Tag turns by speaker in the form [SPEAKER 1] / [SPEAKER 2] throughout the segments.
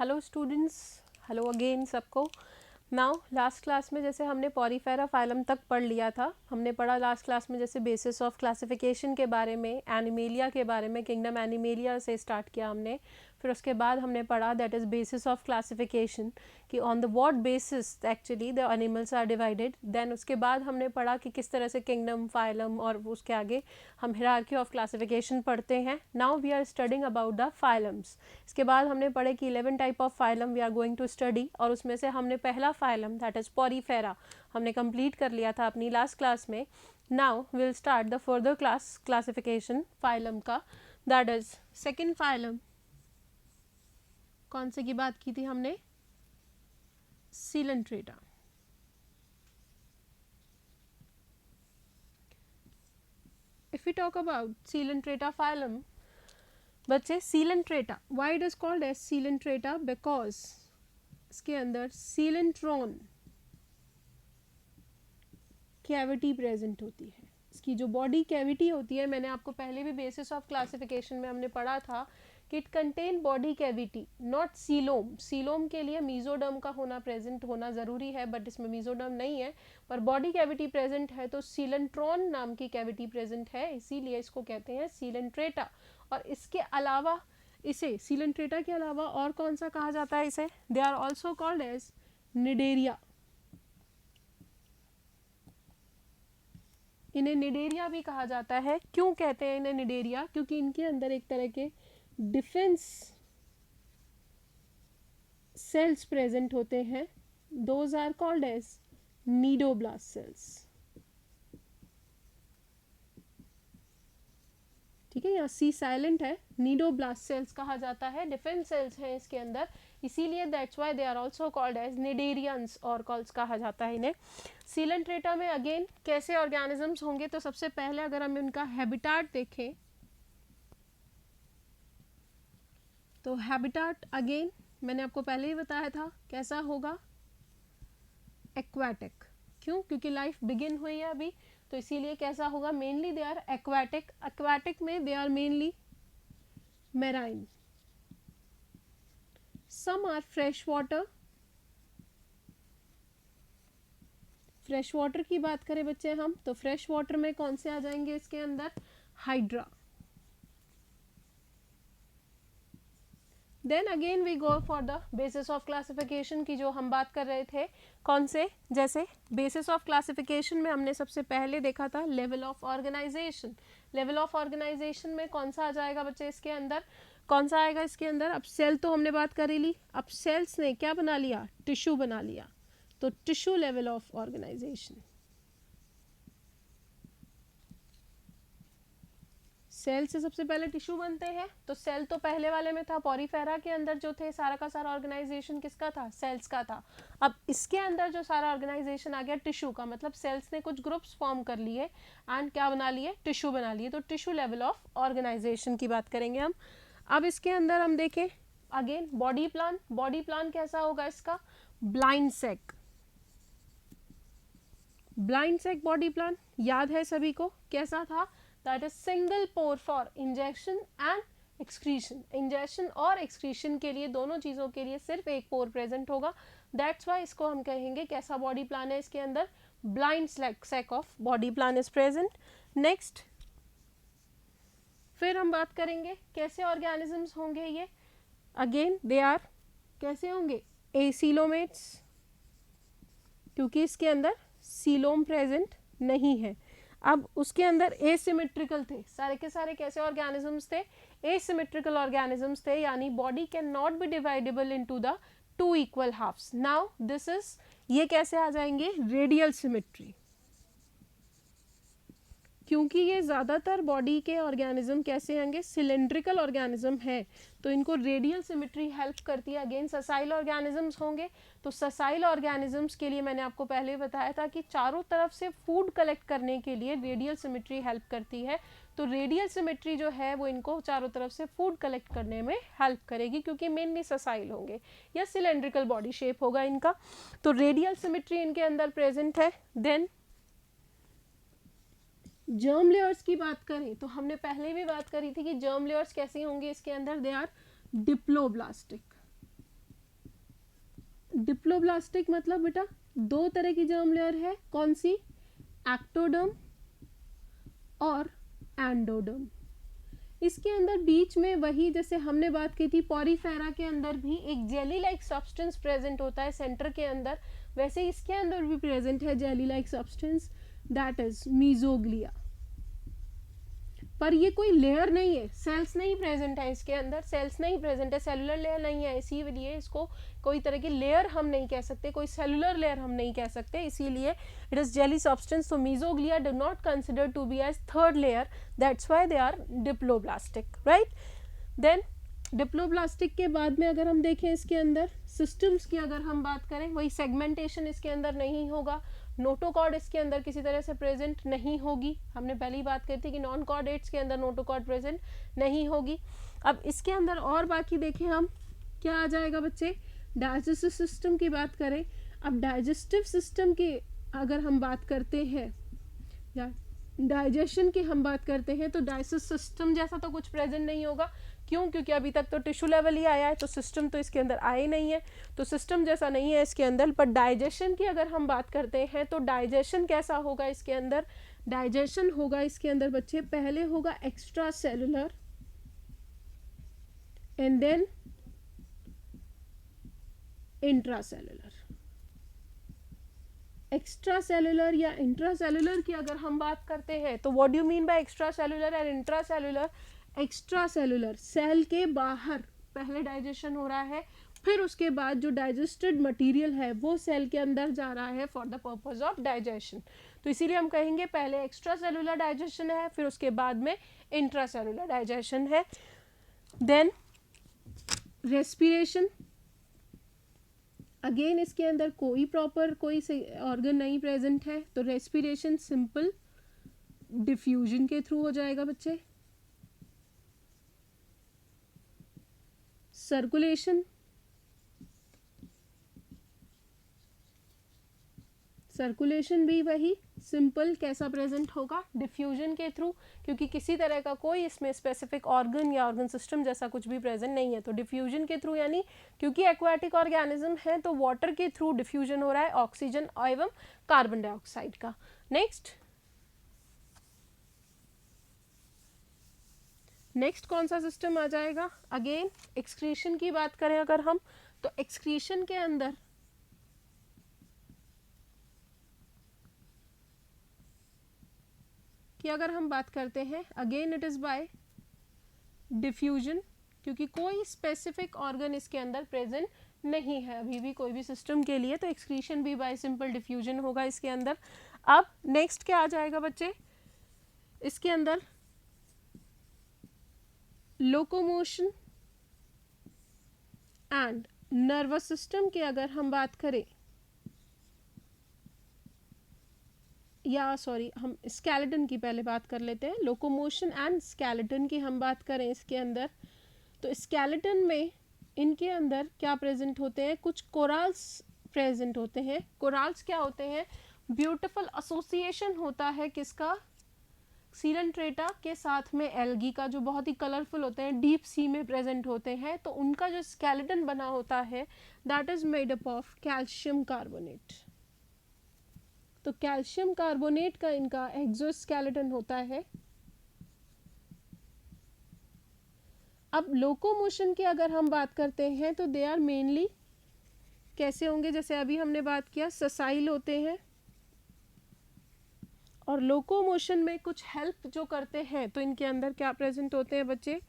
[SPEAKER 1] Hello students, hello again सबको। Now last class में जैसे हमने पॉरीफेरा फाइलम तक पढ़ लिया था, हमने पढ़ा लास्ट क्लास में जैसे बेसिस ऑफ क्लासिफिकेशन के बारे में, एनिमेलिया के बारे में, किंगडम एनिमेलिया से स्टार्ट किया हमने। फिर उसके बाद हमने पढ़ा that is basis of classification कि on the what basis actually the animals are divided. Then उसके बाद हमने पढ़ा कि किस तरह से किंगडम, फाइलम और उसके आगे हम हिरार्की ऑफ क्लासिफिकेशन पढ़ते हैं। Now we are studying about the phylums. इसके बाद हमने पढ़े कि 11 type of phylum we are going to study, और उसमें से हमने पहला फाइलम दैट इज़ पॉरीफेरा हमने कंप्लीट कर लिया था अपनी लास्ट क्लास में। Now will start the further classification phylum का, दैट इज सेकेंड फाइलम। कौन से की बात की थी हमने? Coelenterata. If we talk about Coelenterata phylum, बच्चे Coelenterata, why it is called as Coelenterata? Because इसके अंदर सीलेंट्रॉन कैविटी प्रेजेंट होती है। इसकी जो बॉडी कैविटी होती है, मैंने आपको पहले भी बेसिस ऑफ क्लासिफिकेशन में हमने पढ़ा था कि it contain body cavity, not coelom. Coelom के लिए मीजोडर्म का होना प्रेजेंट होना ज़रूरी है, बट इसमें मीजोडर्म नहीं है, पर बॉडी कैविटी प्रेजेंट है। तो सीलेंट्रॉन नाम की कैविटी प्रेजेंट है, इसीलिए इसको कहते हैं सीलेंट्रेटा। और इसके अलावा इसे सीलेंट्रेटा के अलावा और कौन सा कहा जाता है इसे? They are also called as cnidaria. इन्हें निडेरिया भी कहा जाता है। क्यों कहते हैं इन्हें निडेरिया? क्योंकि इनके अंदर एक तरह के डिफेंस सेल्स प्रेजेंट होते हैं। Those are called as cnidoblast cells. ठीक है, यहाँ सी साइलेंट है। नीडोब्लास्ट सेल्स कहा जाता है, डिफेंस सेल्स हैं इसके अंदर, इसीलिए that's why they are also called as cnidarians और कॉल्स कहा जाता है इन्हें। सीलेंट्रेटा में अगेन कैसे ऑर्गेनिजम्स होंगे? तो सबसे पहले अगर हम इनका हैबिटाट देखें तो हैबिटाट अगेन मैंने आपको पहले ही बताया था कैसा होगा, एक्वाटिक। क्यों? क्योंकि लाइफ बिगिन हुई है अभी, तो इसीलिए कैसा होगा? Mainly they are aquatic. Aquatic में they are mainly marine, some are fresh water. Fresh water की बात करें बच्चे हम, तो फ्रेश वाटर में कौन से आ जाएंगे इसके अंदर? Hydra. Then again we go for the basis of classification की जो हम बात कर रहे थे। कौन से? जैसे बेसिस ऑफ क्लासिफिकेशन में हमने सबसे पहले देखा था level of organization. Level of organization में कौन सा आ जाएगा बच्चे इसके अंदर? कौन सा आएगा इसके अंदर? अब सेल तो हमने बात कर ही ली, अब सेल्स ने क्या बना लिया? टिश्यू बना लिया। तो tissue level of organization. Cell से सबसे पहले टिश्यू बनते हैं, तो सेल तो पहले वाले में था, पॉरीफेरा के अंदर जो थे सारा का सारा ऑर्गेनाइजेशन किसका था? सेल्स का था। अब इसके अंदर जो सारा ऑर्गेनाइजेशन आ गया टिश्यू का, मतलब सेल्स ने कुछ ग्रुप्स फॉर्म कर लिए एंड क्या बना लिए? टिश्यू बना लिए। तो टिश्यू लेवल ऑफ ऑर्गेनाइजेशन की बात करेंगे हम। अब इसके अंदर हम देखें again body plan. Body plan कैसा होगा इसका? Blind sac. Blind sac body plan याद है सभी को, कैसा था? That is single pore for injection and excretion. Injection और एक्सक्रीशन के लिए, दोनों चीज़ों के लिए सिर्फ एक पोर प्रेजेंट होगा। दैट्स वाई इसको हम कहेंगे कैसा बॉडी प्लान है इसके अंदर? Blind sac of body plan is present. Next फिर हम बात करेंगे कैसे ऑर्गेनिजम्स होंगे ये। अगेन दे आर कैसे होंगे? एसीलोमेट्स, क्योंकि इसके अंदर सीलोम प्रेजेंट नहीं है। अब उसके अंदर एसिमेट्रिकल थे, सारे के सारे कैसे ऑर्गेनिजम्स थे? एसिमेट्रिकल ऑर्गेनिजम्स थे, यानी body can not be dividable into the two equal halves. Now this is, ये कैसे आ जाएंगे? Radial symmetry. क्योंकि ये ज़्यादातर बॉडी के ऑर्गेनिज्म कैसे होंगे? सिलेंड्रिकल ऑर्गेनिज्म है, तो इनको रेडियल सिमेट्री हेल्प करती है। अगेन ससाइल ऑर्गेनिजम्स होंगे, तो ससाइल ऑर्गेनिजम्स के लिए मैंने आपको पहले बताया था कि चारों तरफ से फूड कलेक्ट करने के लिए रेडियल सिमेट्री हेल्प करती है। तो रेडियल सिमेट्री जो है वो इनको चारों तरफ से फूड कलेक्ट करने में हेल्प करेगी, क्योंकि मेनली ससाइल होंगे या सिलेंड्रिकल बॉडी शेप होगा इनका, तो रेडियल सिमेट्री इनके अंदर प्रेजेंट है। देन जर्म लेयर्स की बात करें तो हमने पहले भी बात करी थी कि जर्म लेयर्स कैसी होंगी इसके अंदर? दे आर डिप्लोब्लास्टिक। डिप्लोब्लास्टिक मतलब बेटा दो तरह की जर्म लेयर है, कौन सी, एक्टोडर्म और एंडोडर्म। इसके अंदर बीच में वही जैसे हमने बात की थी पॉरीफेरा के अंदर भी एक जेली लाइक सब्सटेंस प्रेजेंट होता है सेंटर के अंदर, वैसे इसके अंदर भी प्रेजेंट है jelly like substance, that is mesoglea. पर ये कोई लेयर नहीं है, सेल्स नहीं प्रेजेंट है इसके अंदर, सेल्स नहीं प्रेजेंट है, सेलुलर लेयर नहीं है, इसीलिए इसको कोई तरह की लेयर हम नहीं कह सकते, कोई सेलुलर लेयर हम नहीं कह सकते, इसीलिए इट इज जेली सब्सटेंस। तो mesoglea do not consider to be as third layer, that's why they are diploblastic, right. Then diploblastic के बाद में अगर हम देखें इसके अंदर सिस्टम्स की अगर हम बात करें, वही सेगमेंटेशन इसके अंदर नहीं होगा, नोटोकॉर्ड इसके अंदर किसी तरह से प्रेजेंट नहीं होगी, हमने पहले ही बात करी थी कि नॉन कॉर्डेट्स के अंदर नोटोकॉर्ड प्रेजेंट नहीं होगी। अब इसके अंदर और बाकी देखें हम क्या आ जाएगा बच्चे, डाइजेस्टिव सिस्टम की बात करें। अब डाइजेस्टिव सिस्टम की अगर हम बात करते हैं या डाइजेशन की हम बात करते हैं तो डाइजेस्टिव सिस्टम जैसा तो कुछ प्रेजेंट नहीं होगा, क्यों, क्योंकि अभी तक तो टिश्यू लेवल ही आया है, तो सिस्टम तो इसके अंदर आए नहीं है, तो सिस्टम जैसा नहीं है इसके अंदर। पर डाइजेशन की अगर हम बात करते हैं तो डाइजेशन कैसा होगा इसके अंदर, डाइजेशन होगा इसके अंदर बच्चे, पहले होगा extra cellular and then intracellular. Extra cellular या इंट्रासेलुलर की अगर हम बात करते हैं तो what do you mean by extra cellular and intracellular. Extra cellular cell के बाहर पहले डाइजेशन हो रहा है, फिर उसके बाद जो डाइजेस्टेड मटेरियल है वो सेल के अंदर जा रहा है for the purpose of digestion, तो इसीलिए हम कहेंगे पहले एक्स्ट्रा सेलुलर डाइजेशन है, फिर उसके बाद में इंट्रा सेलुलर डाइजेशन है। देन रेस्पिरेशन, अगेन इसके अंदर कोई प्रॉपर कोई ऑर्गन नहीं प्रेजेंट है, तो रेस्पिरेशन सिंपल डिफ्यूजन के थ्रू हो जाएगा बच्चे। सर्कुलेशन, सर्कुलेशन भी वही सिंपल कैसा प्रेजेंट होगा, डिफ्यूजन के थ्रू, क्योंकि किसी तरह का कोई इसमें स्पेसिफिक ऑर्गन या ऑर्गन सिस्टम जैसा कुछ भी प्रेजेंट नहीं है, तो डिफ्यूजन के थ्रू, यानी क्योंकि एक्वाटिक ऑर्गेनिज्म है तो वाटर के थ्रू डिफ्यूजन हो रहा है ऑक्सीजन एवं कार्बन डाइऑक्साइड का। नेक्स्ट कौन सा सिस्टम आ जाएगा, अगेन एक्सक्रीशन की बात करें अगर हम, तो एक्सक्रीशन के अंदर कि अगर हम बात करते हैं again it is by diffusion, क्योंकि कोई स्पेसिफिक ऑर्गन इसके अंदर प्रेजेंट नहीं है अभी भी कोई भी सिस्टम के लिए, तो एक्सक्रीशन भी बाय सिंपल डिफ्यूजन होगा इसके अंदर। अब नेक्स्ट क्या आ जाएगा बच्चे, इसके अंदर लोकोमोशन एंड नर्वस सिस्टम की अगर हम बात करें, या सॉरी हम स्केलेटन की पहले बात कर लेते हैं, लोकोमोशन एंड स्केलेटन की हम बात करें इसके अंदर, तो स्केलेटन में इनके अंदर क्या प्रेजेंट होते हैं, कुछ कोराल्स प्रेजेंट होते हैं। कोराल्स क्या होते हैं, ब्यूटीफुल एसोसिएशन होता है किसका, सीलेंट्रेटा के साथ में एल्गी का, जो बहुत ही कलरफुल होते हैं, डीप सी में प्रेजेंट होते हैं, तो उनका जो स्केलेटन बना होता है that is made up of calcium carbonate, तो कैल्शियम कार्बोनेट का इनका एक्सोस्केलेटन होता है। अब लोकोमोशन की अगर हम बात करते हैं तो दे आर मेनली कैसे होंगे, जैसे अभी हमने बात किया ससाइल होते हैं, और लोकोमोशन में कुछ हेल्प जो करते हैं तो इनके अंदर क्या प्रेजेंट होते हैं बच्चे,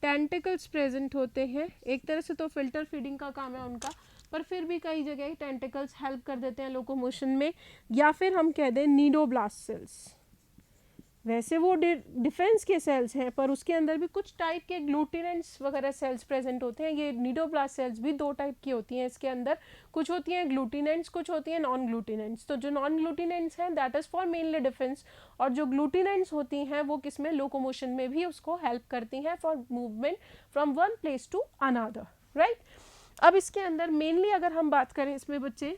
[SPEAKER 1] टेंटिकल्स प्रेजेंट होते हैं। एक तरह से तो फिल्टर फीडिंग का काम है उनका, पर फिर भी कई जगह टेंटिकल्स हेल्प कर देते हैं लोकोमोशन में, या फिर हम कह दें नीडोब्लास्ट सेल्स, वैसे वो डिफेंस के सेल्स हैं पर उसके अंदर भी कुछ टाइप के ग्लूटिनेंट्स वगैरह सेल्स प्रेजेंट होते हैं। ये नीडोब्लास्ट सेल्स भी दो टाइप की होती हैं इसके अंदर, कुछ होती हैं ग्लूटिनेंट्स, कुछ होती हैं नॉन ग्लूटिनेंट्स। तो जो नॉन ग्लूटिनेंट्स हैं that is for mainly defence, और जो ग्लूटिनेंट्स होती हैं वो किस में, लोकोमोशन में भी उसको हेल्प करती हैं for movement from one place to another, right. अब इसके अंदर मेनली अगर हम बात करें इसमें बच्चे,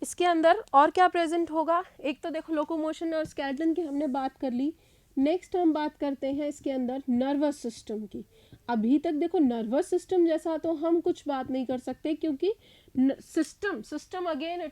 [SPEAKER 1] इसके अंदर और क्या प्रेजेंट होगा, एक तो देखो लोकोमोशन और स्केलेटन की हमने बात कर ली, नेक्स्ट हम बात करते हैं इसके अंदर नर्वस सिस्टम की। अभी तक देखो नर्वस सिस्टम जैसा तो हम कुछ बात नहीं कर सकते, क्योंकि system again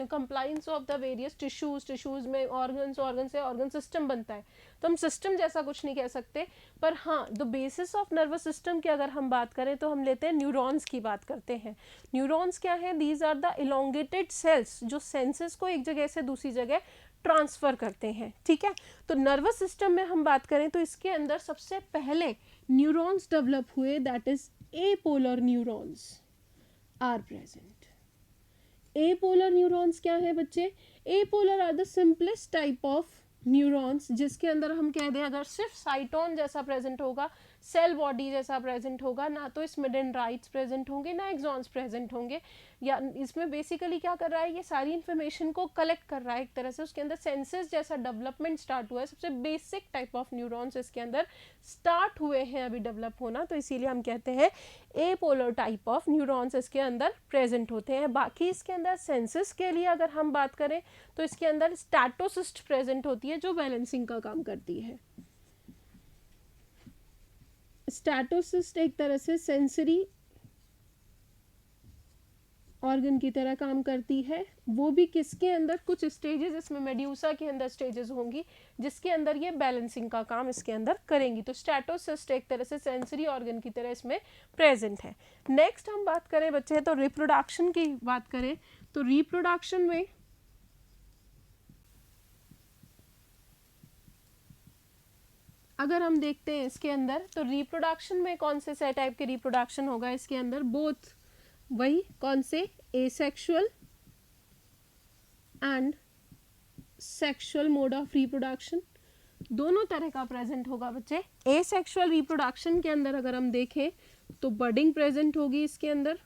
[SPEAKER 1] compliance of the various tissues में ऑर्गन से ऑर्गन सिस्टम बनता है, तो हम सिस्टम जैसा कुछ नहीं कह सकते। पर हाँ, the basis of nervous system की अगर हम बात करें तो हम लेते हैं न्यूरॉन्स की बात करते हैं। न्यूरॉन्स क्या है? These are the elongated cells जो सेंसेस को एक जगह से दूसरी जगह ट्रांसफर करते हैं। ठीक है, तो नर्वस सिस्टम में हम बात करें तो इसके अंदर सबसे पहले न्यूरॉन्स डेवलप हुए, that is apolar neurons are present. Apolar neurons क्या है बच्चे? Apolar are the simplest type of neurons जिसके अंदर हम कह दें अगर सिर्फ साइटोन जैसा प्रेजेंट होगा, सेल बॉडी जैसा प्रेजेंट होगा, ना तो इसमें डेंड्राइट्स प्रेजेंट होंगे ना एक्सॉन्स प्रेजेंट होंगे, या इसमें बेसिकली क्या कर रहा है, ये सारी इन्फॉर्मेशन को कलेक्ट कर रहा है एक तरह से, उसके अंदर सेंसेस जैसा डेवलपमेंट स्टार्ट हुआ है। सबसे बेसिक टाइप ऑफ न्यूरॉन्स इसके अंदर स्टार्ट हुए हैं अभी डेवलप होना, तो इसीलिए हम कहते हैं एपोलर टाइप ऑफ न्यूरॉन्स इसके अंदर प्रेजेंट होते हैं। बाकी इसके अंदर सेंसेस के लिए अगर हम बात करें तो इसके अंदर स्टैटोसिस्ट प्रेजेंट होती है जो बैलेंसिंग का काम करती है। स्टैटोसिस्ट एक तरह से सेंसरी ऑर्गन की तरह काम करती है, वो भी किसके अंदर? कुछ स्टेजेस इसमें मेड्यूसा के अंदर स्टेजेस होंगी जिसके अंदर ये बैलेंसिंग का काम इसके अंदर करेंगी। तो स्टैटोसिस्ट एक तरह से सेंसरी ऑर्गन की तरह इसमें प्रेजेंट है। नेक्स्ट हम बात करें बच्चे तो रिप्रोडक्शन की बात करें तो रिप्रोडक्शन में अगर हम देखते हैं इसके अंदर तो रिप्रोडक्शन में कौन से टाइप के रिप्रोडक्शन होगा इसके अंदर? बोथ, वही कौन से? Asexual and sexual mode of reproduction, दोनों तरह का प्रेजेंट होगा बच्चे। एसेक्सुअल रिप्रोडक्शन के अंदर अगर हम देखें तो बडिंग प्रेजेंट होगी इसके अंदर,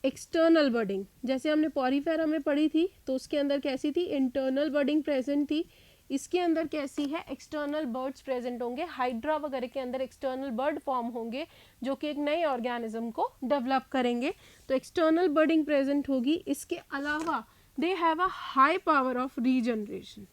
[SPEAKER 1] एक्सटर्नल बडिंग जैसे हमने पॉरीफेरा में पढ़ी थी तो उसके अंदर कैसी थी? इंटरनल बडिंग प्रेजेंट थी। इसके अंदर कैसी है? एक्सटर्नल बर्ड्स प्रेजेंट होंगे। हाइड्रा वगैरह के अंदर एक्सटर्नल बर्ड फॉर्म होंगे जो कि एक नए ऑर्गेनिज्म को डेवलप करेंगे, तो एक्सटर्नल बर्डिंग प्रेजेंट होगी। इसके अलावा they have a high power of regeneration,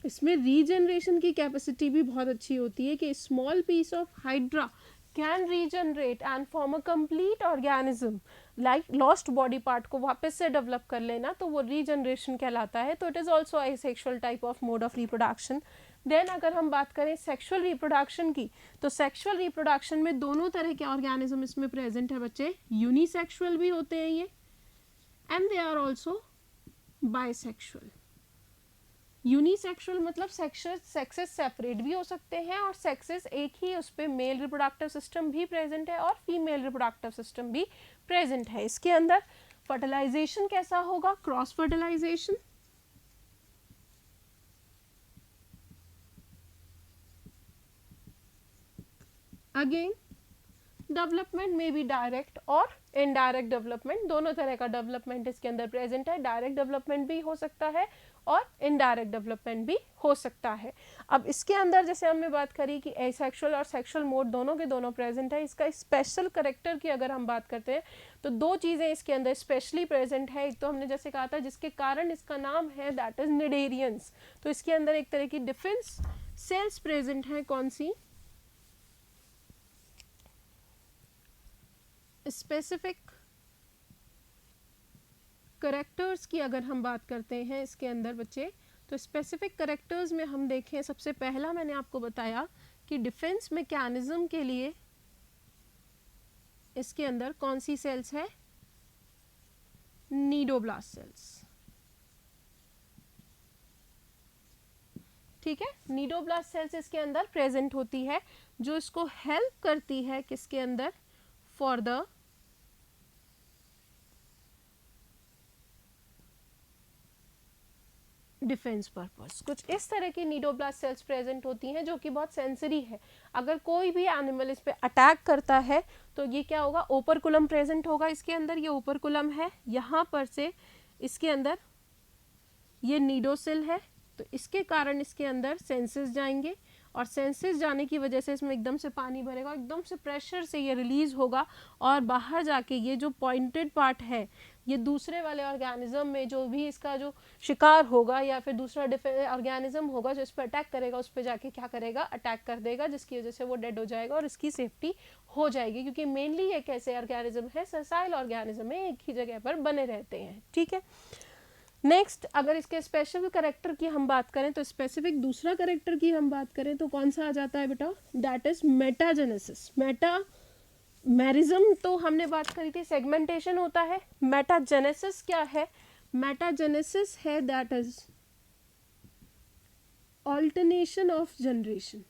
[SPEAKER 1] इसमें रीजनरेशन की कैपेसिटी भी बहुत अच्छी होती है कि small piece of hydra can regenerate and form a complete organism, like lost body part को वापस से डेवलप कर लेना, तो वो रीजनरेशन कहलाता है। तो it is also a sexual type of mode of reproduction. Then अगर हम बात करें सेक्शुअल रिप्रोडक्शन की तो सेक्शुअल रिप्रोडक्शन में दोनों तरह के ऑर्गेनिज्म इसमें प्रेजेंट है बच्चे। यूनिसेक्सुअल भी होते हैं ये and they are also bisexual. Unisexual मतलब सेक्सेस सेपरेट भी हो सकते हैं और सेक्सेस एक ही उस पर मेल रिप्रोडक्टिव सिस्टम भी प्रेजेंट है और फीमेल रिप्रोडक्टिव सिस्टम भी प्रेजेंट है। इसके अंदर फर्टिलाइजेशन कैसा होगा? क्रॉस फर्टिलाइजेशन, अगेन डेवलपमेंट में भी डायरेक्ट और इनडायरेक्ट डेवलपमेंट, दोनों तरह का डेवलपमेंट इसके अंदर प्रेजेंट है। डायरेक्ट डेवलपमेंट भी हो सकता है और इनडायरेक्ट डेवलपमेंट भी हो सकता है। अब इसके अंदर जैसे हमने बात करी कि एसेक्सुअल और सेक्सुअल मोड दोनों के दोनों प्रेजेंट है। इसका स्पेशल करेक्टर की अगर हम बात करते हैं तो दो चीज़ें इसके अंदर स्पेशली प्रेजेंट है। एक तो हमने जैसे कहा था जिसके कारण इसका नाम है दैट इज निडेरियंस, तो इसके अंदर एक तरह की डिफेंस सेल्स प्रेजेंट है। कौन सी? स्पेसिफिक करेक्टर्स की अगर हम बात करते हैं इसके अंदर बच्चे तो स्पेसिफिक करेक्टर्स में हम देखें, सबसे पहला मैंने आपको बताया कि डिफेंस मैकेनिज्म के लिए इसके अंदर कौन सी सेल्स है? Cnidoblast cells. ठीक है, नीडोब्लास्ट सेल्स इसके अंदर प्रेजेंट होती है जो इसको हेल्प करती है किसके अंदर? For the defence purpose. कुछ इस तरह की नीडोब्लास्ट सेल्स प्रेजेंट होती हैं जो कि बहुत सेंसरी है। अगर कोई भी एनिमल इस पे अटैक करता है तो ये क्या होगा? ओपरकुलम प्रेजेंट होगा इसके अंदर। ये ओपरकुलम है, यहाँ पर से इसके अंदर ये नीडोसिल है, तो इसके कारण इसके अंदर सेंसेस जाएंगे और सेंसेस जाने की वजह से इसमें एकदम से पानी भरेगा, एकदम से प्रेशर से ये रिलीज होगा और बाहर जाके ये जो पॉइंटेड पार्ट है ये दूसरे वाले ऑर्गेनिज्म में जो भी इसका जो शिकार होगा या फिर दूसरा ऑर्गेनिज्म होगा जो इस पर अटैक करेगा, उस पर जाके क्या करेगा, अटैक कर देगा, जिसकी वजह से वो डेड हो जाएगा और इसकी सेफ्टी हो जाएगी, क्योंकि मेनली ये कैसे ऑर्गेनिज्म है, ससाइल ऑर्गेनिज्म है, एक ही जगह पर बने रहते हैं। ठीक है, नेक्स्ट अगर इसके स्पेसिफिक करेक्टर की हम बात करें तो स्पेसिफिक दूसरा करेक्टर की हम बात करें तो कौन सा आ जाता है बेटा, दैट इज मेटाजेनेसिस। मेरिज्म तो हमने बात करी थी, सेगमेंटेशन होता है। मेटाजेनेसिस क्या है, मेटाजेनेसिस है that is alternation of generation.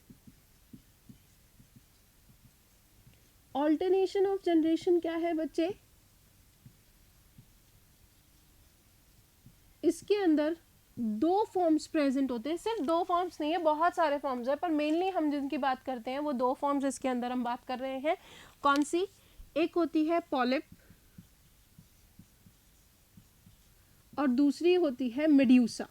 [SPEAKER 1] Alternation of generation क्या है बच्चे, इसके अंदर दो फॉर्म्स प्रेजेंट होते हैं, सिर्फ दो फॉर्म्स नहीं है, बहुत सारे फॉर्म्स है, पर मेनली हम जिनकी बात करते हैं वो दो फॉर्म्स इसके अंदर हम बात कर रहे हैं। कौन सी, एक होती है पॉलिप और दूसरी होती है मेड्यूसा।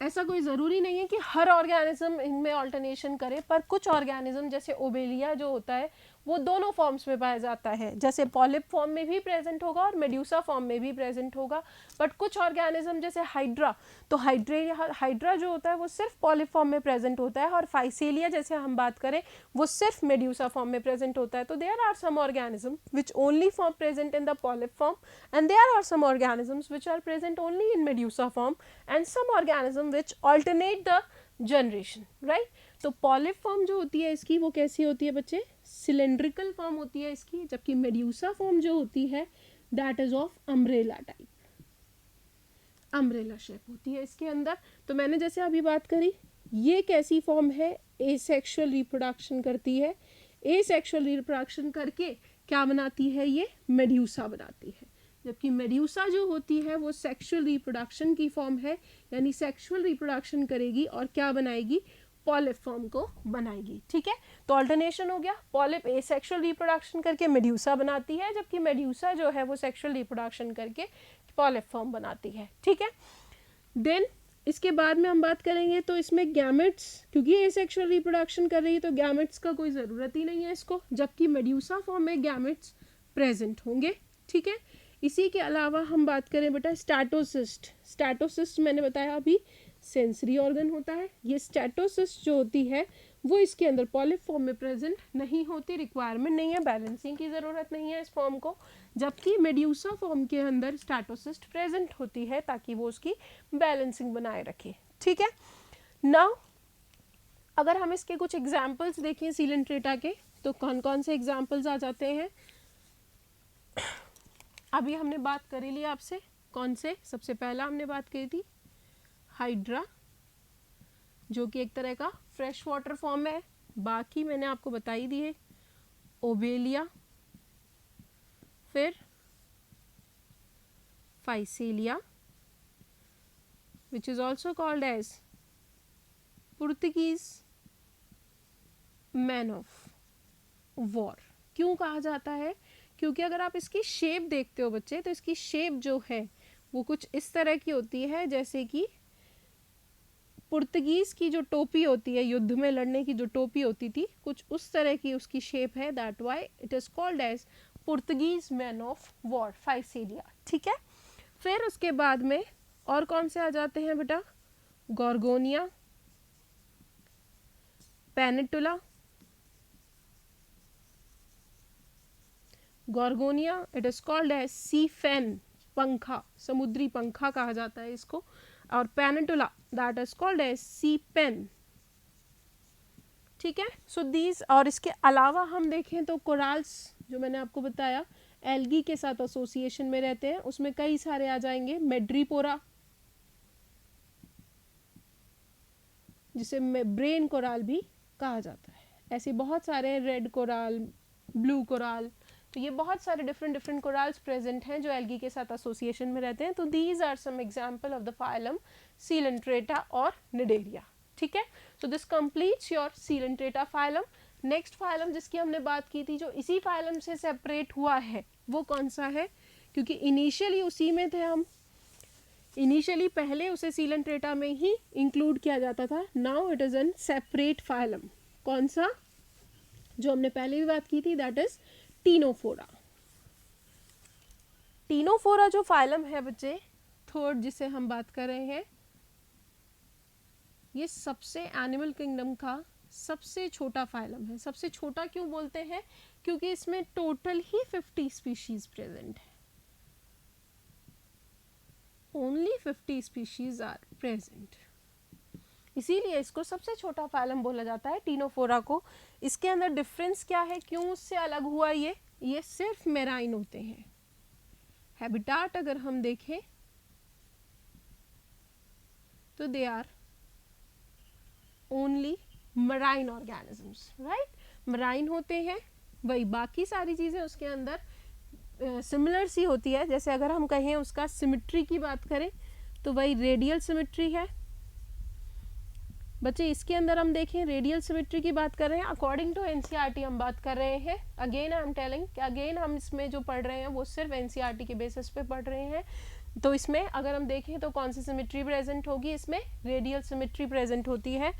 [SPEAKER 1] ऐसा कोई ज़रूरी नहीं है कि हर ऑर्गेनिज्म इनमें ऑल्टरनेशन करे, पर कुछ ऑर्गेनिज्म जैसे ओबेलिया जो होता है वो दोनों फॉर्म्स में पाया जाता है, जैसे पॉलिप फॉर्म में भी प्रेजेंट होगा और मेड्यूसा फॉर्म में भी प्रेजेंट होगा। बट कुछ ऑर्गेनिज्म जैसे हाइड्रा, तो हाइड्रा जो होता है वो सिर्फ पॉलिप फॉर्म में प्रेजेंट होता है, और फाइसेलिया जैसे हम बात करें वो सिर्फ मेड्यूसा फॉर्म में प्रेजेंट होता है। तो there are some organism which only form present in the polyp form, and there are some organisms which are present only in medusa form, and some organism which alternate the generation, right. तो polyp form जो होती है इसकी वो कैसी होती है बच्चे, सिलेंड्रिकल फॉर्म होती है इसकी, जबकि मेड्यूसा फॉर्म जो होती है that is of umbrella type, umbrella shape होती है इसके अंदर। तो मैंने जैसे अभी बात करी, ये कैसी फॉर्म है, एसेक्सुअल रिप्रोडक्शन करती है, एसेक्सुअल रिप्रोडक्शन करके क्या बनाती है, ये मेड्यूसा बनाती है, जबकि मेड्यूसा जो होती है वो सेक्सुअल रिप्रोडक्शन की फॉर्म है, यानी सेक्सुअल रिप्रोडक्शन करेगी और क्या बनाएगी, पॉलिप फॉर्म को बनाएगी। ठीक है, तो ऑल्टरनेशन हो गया, पॉलिप एसेक्सुअल रिप्रोडक्शन करके मेड्यूसा बनाती है, जबकि मेड्यूसा जो है वो सेक्सुअल रिप्रोडक्शन करके पॉलिप फॉर्म बनाती है। ठीक है, देन इसके बाद में हम बात करेंगे तो इसमें गैमेट्स, क्योंकि एसेक्सुअल रिप्रोडक्शन कर रही है तो गैमेट्स का कोई ज़रूरत ही नहीं है इसको, जबकि मेड्यूसा फॉर्म में गैमेट्स प्रेजेंट होंगे। ठीक है, इसी के अलावा हम बात करें बेटा स्टैटोसिस्ट। स्टैटोसिस्ट मैंने बताया अभी सेंसरी ऑर्गन होता है, ये स्टैटोसिस्ट जो होती है वो इसके अंदर पॉलिप फॉर्म में प्रेजेंट नहीं होती, रिक्वायरमेंट नहीं है, बैलेंसिंग की ज़रूरत नहीं है इस फॉर्म को, जबकि मेड्यूसा फॉर्म के अंदर स्टैटोसिस्ट प्रेजेंट होती है ताकि वो उसकी बैलेंसिंग बनाए रखे। ठीक है, नाउ अगर हम इसके कुछ एग्जाम्पल्स देखें सीलेंट्रेटा के, तो कौन कौन से एग्जाम्पल्स आ जाते हैं, अभी हमने बात करी ली आपसे, कौन से, सबसे पहला हमने बात की थी हाइड्रा, जो कि एक तरह का फ्रेश वाटर फॉर्म है, बाकी मैंने आपको बताई दी है, ओबेलिया, फिर physalia which is also called as Portuguese man of war. क्यों कहा जाता है, क्योंकि अगर आप इसकी शेप देखते हो बच्चे, तो इसकी शेप जो है वो कुछ इस तरह की होती है जैसे कि पुर्तगीज की जो टोपी होती है, युद्ध में लड़ने की जो टोपी होती थी, कुछ उस तरह की उसकी शेप है, that why it is called as Portuguese man of war, physalia. ठीक है, फिर उसके बाद में और कौन से आ जाते हैं बेटा, Gorgonia, Pennatula, Gorgonia it is called as sea fan, पंखा, समुद्री पंखा कहा जाता है इसको, और Pennatula that is called as sea pen. ठीक है, सो दीज, और इसके अलावा हम देखें तो कोराल्स जो मैंने आपको बताया एल्गी के साथ एसोसिएशन में रहते हैं, उसमें कई सारे आ जाएंगे, मेड्रीपोरा जिसे ब्रेन कोराल भी कहा जाता है, ऐसे बहुत सारे, रेड कोराल, ब्लू कोराल, तो ये बहुत सारे डिफरेंट कोराल्स प्रेजेंट हैं जो एल्गी के साथ एसोसिएशन में रहते हैं। तो these are some example of the phylum coelenterata और निडेरिया। ठीक है, so this completes your coelenterata phylum. Next phylum जिसकी हमने बात की थी जो इसी फाइलम से सेपरेट हुआ है वो कौन सा है, क्योंकि इनिशियली उसी में थे हम, इनिशियली पहले उसे सीलेंट्रेटा में ही इंक्लूड किया जाता था, now it is an separate phylum. कौन सा, जो हमने पहले भी बात की थी, दैट इज टीनोफोरा। टीनोफोरा जो फाइलम है बच्चे, थर्ड जिसे हम बात कर रहे हैं, ये सबसे एनिमल किंगडम का सबसे छोटा फाइलम है। सबसे छोटा क्यों बोलते हैं? क्योंकि इसमें टोटल ही 50 स्पीशीज प्रेजेंट है। ओनली 50 स्पीशीज आर प्रेजेंट, इसीलिए इसको सबसे छोटा फाइलम बोला जाता है टीनोफोरा को। इसके अंदर डिफरेंस क्या है, क्यों उससे अलग हुआ? ये सिर्फ मेराइन होते हैं। हैबिटाट अगर हम देखें तो they are only marine organisms, right, marine होते हैं। वही बाकी सारी चीज़ें उसके अंदर सिमिलर सी होती है। जैसे अगर हम कहें उसका सिमिट्री की बात करें तो वही रेडियल सिमिट्री है बच्चे। इसके अंदर हम देखें रेडियल सिमिट्री की बात कर रहे हैं, अकॉर्डिंग टू एनसीईआरटी हम बात कर रहे हैं। अगेन आई एम टेलिंग कि अगेन हम इसमें जो पढ़ रहे हैं वो सिर्फ एनसीईआरटी के बेसिस पे पढ़ रहे हैं। तो इसमें अगर हम देखें तो कौन सी सिमिट्री प्रेजेंट होगी? इसमें रेडियल सिमिट्री प्रेजेंट होती है।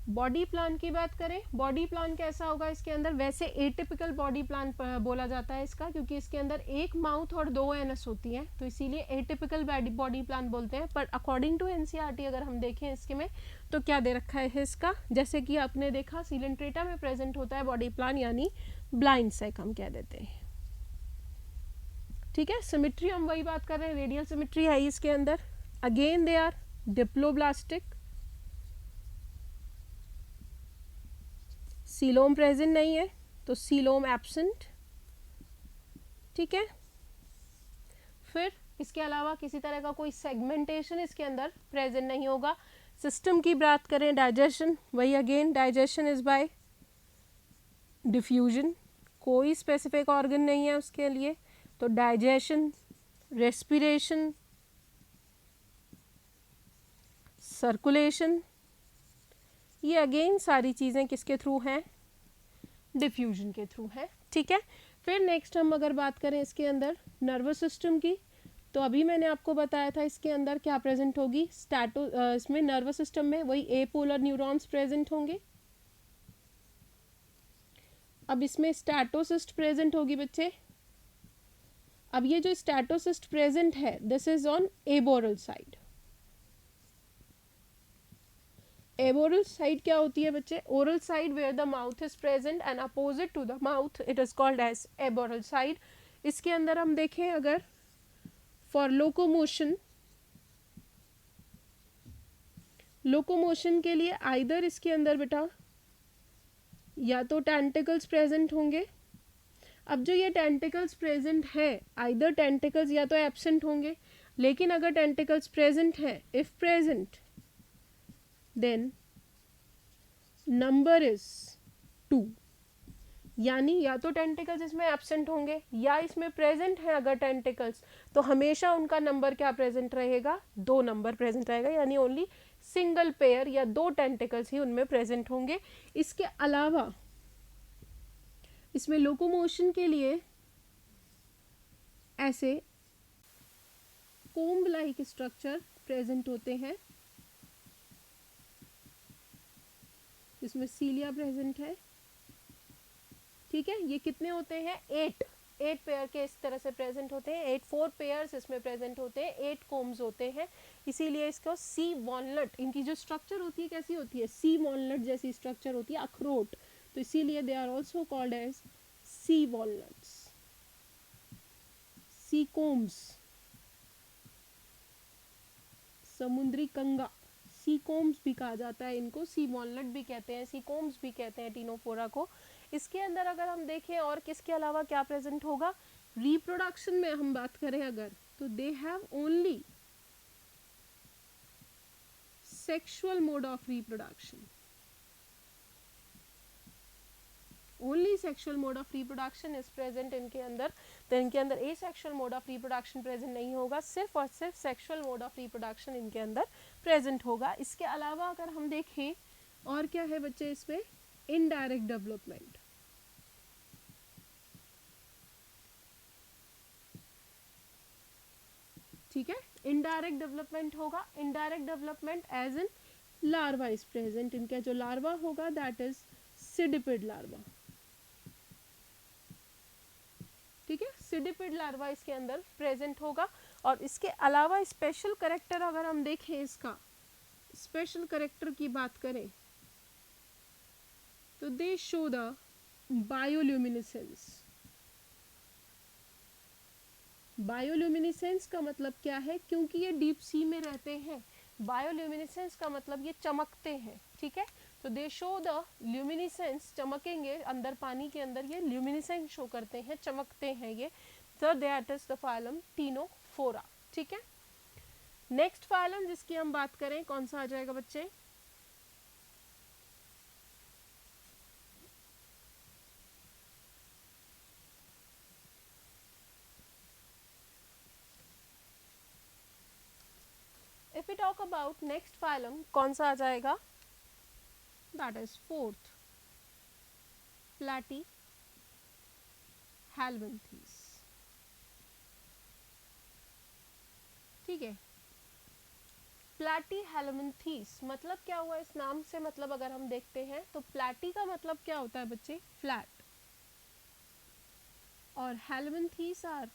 [SPEAKER 1] बॉडी प्लान की बात करें, बॉडी प्लान कैसा होगा इसके अंदर? वैसे एटिपिकल बॉडी प्लान बोला जाता है इसका, क्योंकि इसके अंदर एक माउथ और 2 एनस होती हैं, तो इसीलिए एटिपिकल बॉडी प्लान बोलते हैं। पर अकॉर्डिंग टू एनसीईआरटी अगर हम देखें इसके में तो क्या दे रखा है इसका? जैसे कि आपने देखा सीलेंट्रेटा में प्रेजेंट होता है बॉडी प्लान, यानी ब्लाइंड सेक हम कह देते हैं। ठीक है, सिमिट्री हम वही बात कर रहे हैं, रेडियल सिमिट्री है इसके अंदर। Again they are diploblastic, coelom present नहीं है तो सीलोम एब्सेंट। ठीक है, फिर इसके अलावा किसी तरह का कोई सेगमेंटेशन इसके अंदर प्रेजेंट नहीं होगा। सिस्टम की बात करें, डाइजेशन, वही again digestion is by diffusion, कोई स्पेसिफिक ऑर्गन नहीं है उसके लिए। तो डाइजेशन, रेस्पिरेशन, सर्कुलेशन, ये अगेन सारी चीज़ें किसके थ्रू हैं? डिफ्यूजन के थ्रू है। ठीक है, फिर नेक्स्ट हम अगर बात करें इसके अंदर नर्वस सिस्टम की, तो अभी मैंने आपको बताया था इसके अंदर क्या प्रेजेंट होगी, इसमें नर्वस सिस्टम में वही एपोलर न्यूरॉन्स प्रेजेंट होंगे। अब इसमें स्टैटोसिस्ट प्रेजेंट होगी बच्चे। अब ये जो स्टैटोसिस्ट प्रेजेंट है, this is on aboral side. Aboral side क्या होती है बच्चे? Oral side where the mouth is present and opposite to the mouth it is called as aboral side. इसके अंदर हम देखें अगर फॉर लोकोमोशन, लोकोमोशन के लिए आइदर इसके अंदर बेटा या तो टेंटिकल्स प्रेजेंट होंगे। अब जो ये टेंटिकल्स प्रेजेंट है, आइदर टेंटिकल्स या तो एब्सेंट होंगे, लेकिन अगर टेंटिकल्स प्रेजेंट है, if present then number is 2, यानी या तो टेंटिकल्स इसमें एब्सेंट होंगे या इसमें प्रेजेंट है अगर टेंटिकल्स, तो हमेशा उनका नंबर क्या प्रेजेंट रहेगा? 2 नंबर प्रेजेंट रहेगा, यानी ओनली सिंगल पेयर या 2 टेंटिकल्स ही उनमें प्रेजेंट होंगे। इसके अलावा इसमें लोकोमोशन के लिए ऐसे कोम्ब लाइक स्ट्रक्चर प्रेजेंट होते हैं, इसमें सीलिया प्रेजेंट है। ठीक है, ये कितने होते हैं? 8 पेयर के इस तरह से प्रेजेंट होते हैं, 4 पेयर्स इसमें प्रेजेंट होते हैं, 8 कोम्स होते हैं। इसीलिए इसको सी वॉलनट, इनकी जो स्ट्रक्चर होती है कैसी होती है? सी वॉलनट जैसी स्ट्रक्चर होती है, अखरोट, तो इसीलिए they are also called as sea walnuts, sea combs, समुद्री कंगा, सी कोम्स भी कहा जाता है इनको, सी वॉलनट भी कहते हैं, सी कोम्स भी कहते हैं टीनोफोरा को। इसके अंदर अगर हम देखें और किसके अलावा क्या प्रेजेंट होगा, रिप्रोडक्शन में हम बात करें अगर, तो they have only sexual mode of reproduction, only sexual mode of reproduction is present इनके अंदर। तो इनके अंदर ए sexual mode of reproduction present नहीं होगा, सिर्फ और सिर्फ सेक्सुअल मोड ऑफ रिप्रोडक्शन इनके अंदर प्रेजेंट होगा। इसके अलावा अगर हम देखें और क्या है बच्चे, इसमें इनडायरेक्ट डेवलपमेंट, ठीक है, इनडायरेक्ट डेवलपमेंट होगा। Indirect development as in larva is present, इनका जो लार्वा होगा दैट इज सिडिपिड लार्वा। ठीक है, सीडिपिड लार्वा इसके अंदर प्रेजेंट होगा। और इसके अलावा स्पेशल करेक्टर अगर हम देखें, इसका स्पेशल करेक्टर की बात करें तो दे शो द बायोल्यूमिनेसेंस। बायोल्यूमिनेसेंस का मतलब क्या है, क्योंकि ये डीप सी में रहते हैं, बायोल्यूमिनेसेंस का मतलब ये चमकते हैं, ठीक है। तो दे शो द ल्यूमिनेसेंस, चमकेंगे अंदर, पानी के अंदर ये ल्यूमिनेसेंस शो करते हैं, चमकते हैं ये। तो that is the phylum Ctenophora, ठीक है। नेक्स्ट फाइलम जिसकी हम बात करें कौन सा आ जाएगा बच्चे? If we talk about next phylum, कौन सा आ जाएगा? That is fourth, platyhelminthes, ठीक है। प्लाटी हेलमिंथीस मतलब क्या हुआ इस नाम से? मतलब अगर हम देखते हैं तो प्लाटी का मतलब क्या होता है बच्चे? फ्लैट, और हेलमिंथीस आर